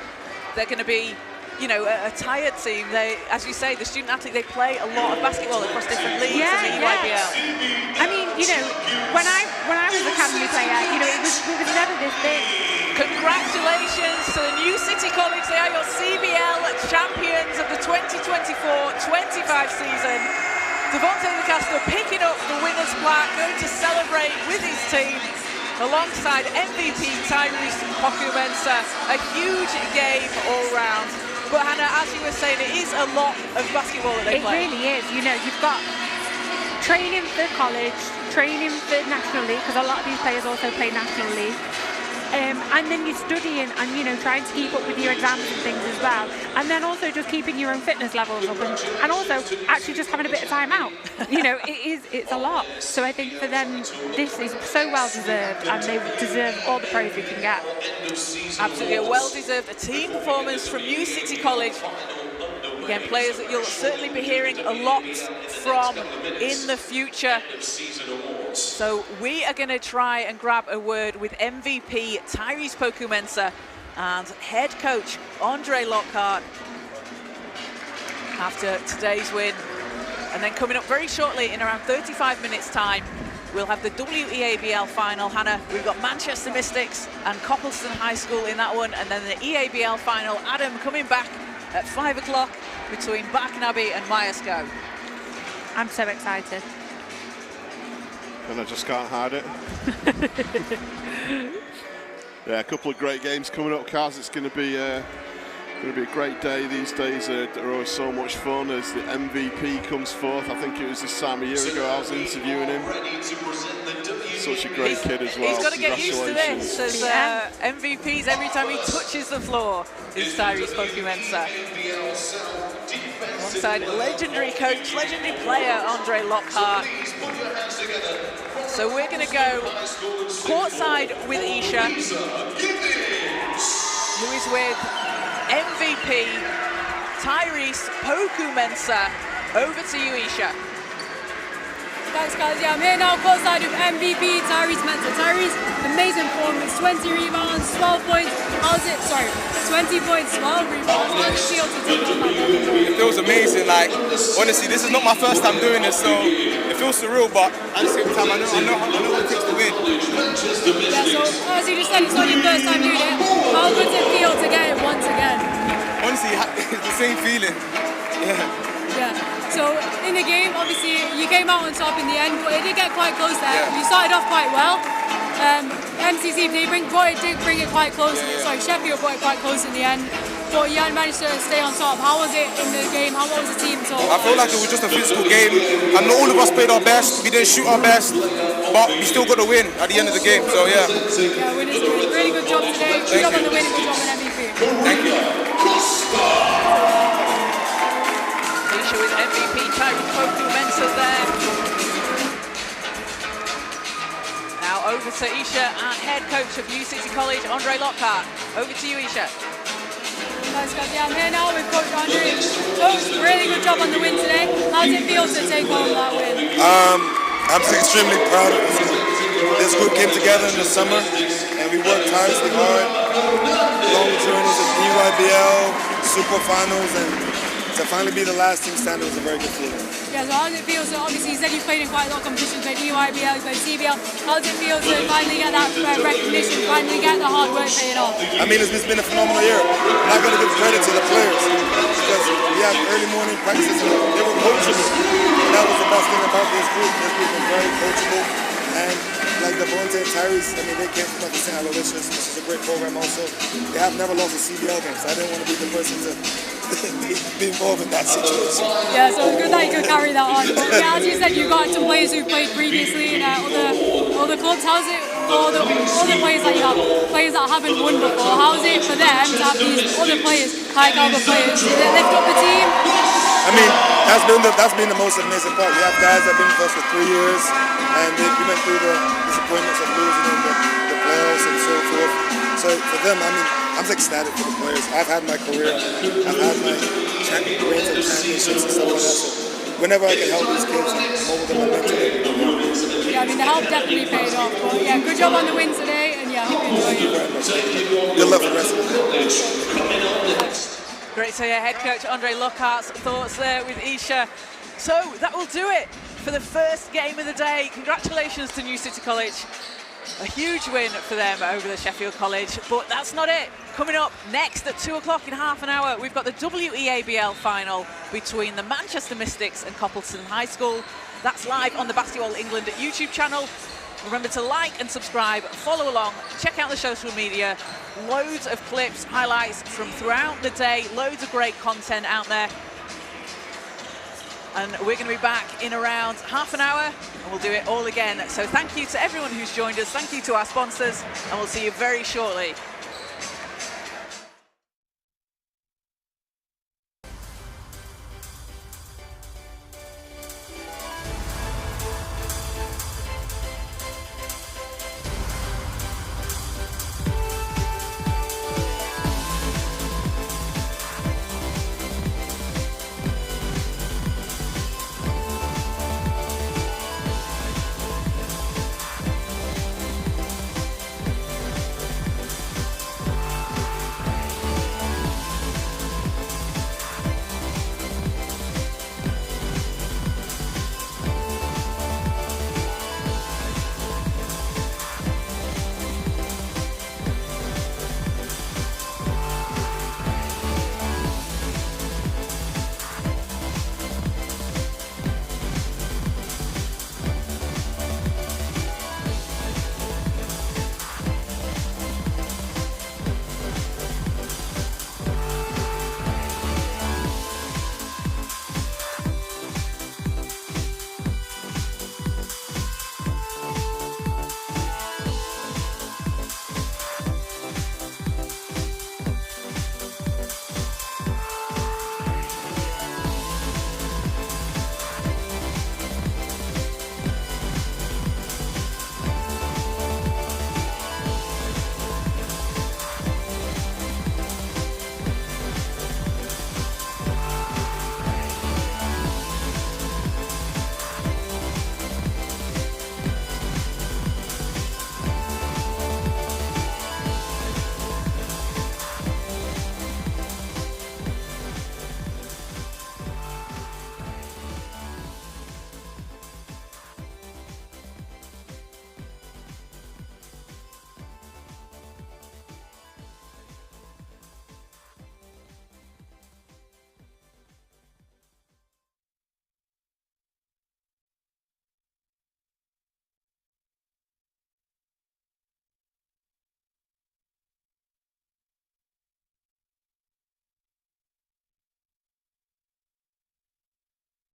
They're going to be, you know, a tired team. They, as you say, the student athlete, they play a lot of basketball across different leagues in the EYBL. I mean, you know, when I was an academy player, you know, it was never this big. Congratulations to the New City College. They are your CBL champions of the 2024-25 season. Devontae LaCastro picking up the winner's plaque, going to celebrate with his team alongside MVP Tyrese Pokumensa. A huge game all round. But Hannah, as you were saying, it is a lot of basketball that they play. It really is. You know, you've got training for college, training for National League, because a lot of these players also play National League. And then you're studying and, you know, trying to keep up with your exams and things as well. And then also just keeping your own fitness levels up and also actually just having a bit of time out. You know, it's a lot. So I think for them, this is so well deserved and they deserve all the praise they can get. Absolutely, a well-deserved team performance from New City College. Again, players that you'll certainly be hearing a lot from in the future. So we are going to try and grab a word with MVP Tyrese Pokumensa and head coach Andre Lockhart after today's win. And then coming up very shortly, in around 35 minutes time, we'll have the WEABL final. Hannah, we've got Manchester Mystics and Copleston High School in that one, and then the EABL final. Adam coming back at 5 o'clock between Barknaby and Myerscough. I'm so excited. And I just can't hide it. Yeah, a couple of great games coming up, Kaz. It's going to be a great day. These days are always so much fun as the MVP comes forth. I think it was this time a year ago I was interviewing him. Such a great kid as well. He's got to get used to this as MVPs every time he touches the floor is Tyrese Pokumensa. Alongside legendary coach, legendary player Andre Lockhart. So we're going to go courtside with Isha, who is with MVP Tyrese Pokumensa. Over to you, Isha. Thanks, guys. Yeah, I'm here now courtside with MVP Tyrese Mensa. Tyrese, amazing performance, 20 rebounds, 12 points. How's it? Sorry, 20 points, 12 rebounds. How does it feel to take on that? It feels amazing. Like, honestly, this is not my first time doing this, so it feels surreal, but at the same time, I know what it takes to win. Yeah, so as you just said, it's not your first time doing it. How does it feel to get it once again? Honestly, it's the same feeling. Yeah. So in the game, obviously, you came out on top in the end, but it did get quite close there. Yeah. You started off quite well. MCC did bring it quite close. Sorry, Sheffield brought it quite close in the end, but you hadn't managed to stay on top. How was it in the game? What was the team talk? I feel like it was just a physical game, and not all of us played our best. We didn't shoot our best, but we still got the win at the end of the game. So yeah. Yeah, win is good. Really good job today. Good job on the win. Good job on MVP. Thank you. Isha with MVP Tyrese Pokumensa there. Now over to Isha and head coach of New City College, Andre Lockhart. Over to you, Isha. Thanks, guys. Yeah, I'm here now with Coach Andre. Coach, really good job on the win today. How did it feel to take home that win? I'm extremely proud of this group came together in the summer and we worked tirelessly hard. Long journeys of EYBL, Super Finals, and to finally be the last team standing was a very good feeling. Yeah, so how does it feel? So obviously you said you played in quite a lot of competitions, you played EYBL, you played CBL. How does it feel to finally get that recognition, finally get the hard work paying off? I mean, it's been a phenomenal year. I'm not going to give credit to the players because we had early morning practices and they were coachable. And that was the best thing about this group. This group was very coachable. And like Devontae and Tyrese, I mean, they came from the St. Aloysius, which is a great program also. They have never lost a CBL game, so I didn't want to be the person to be involved in that situation. Yeah, so it's good that you could carry that on. But yeah, as you said, you've got some players who played previously in other clubs. How's it for the players that you have, players that haven't won before? How's it for them to have these other players, high caliber players? Did it lift up the team? I mean, that's been the most amazing part. We have guys that have been with us for 3 years, and we went through the disappointments of losing in the playoffs and so forth. So for them, I mean, I'm ecstatic for the players. I've had my career, I've had my wins and championships and stuff like that. So whenever I can help these kids and mold them and mentor them. Yeah, I mean, the help definitely paid off. But yeah, good job on the win today, and yeah, hope you enjoy it. Good luck for the rest of the day. Great to hear head coach Andre Lockhart's thoughts there with Isha. So that will do it for the first game of the day. Congratulations to New City College. A huge win for them over the Sheffield College, but that's not it. Coming up next at 2 o'clock in half an hour, we've got the WEABL final between the Manchester Mystics and Coppleton High School. That's live on the Basketball England YouTube channel. Remember to like and subscribe, follow along, check out the social media. Loads of clips, highlights from throughout the day, loads of great content out there. And we're going to be back in around half an hour, and we'll do it all again. So thank you to everyone who's joined us. Thank you to our sponsors, and we'll see you very shortly.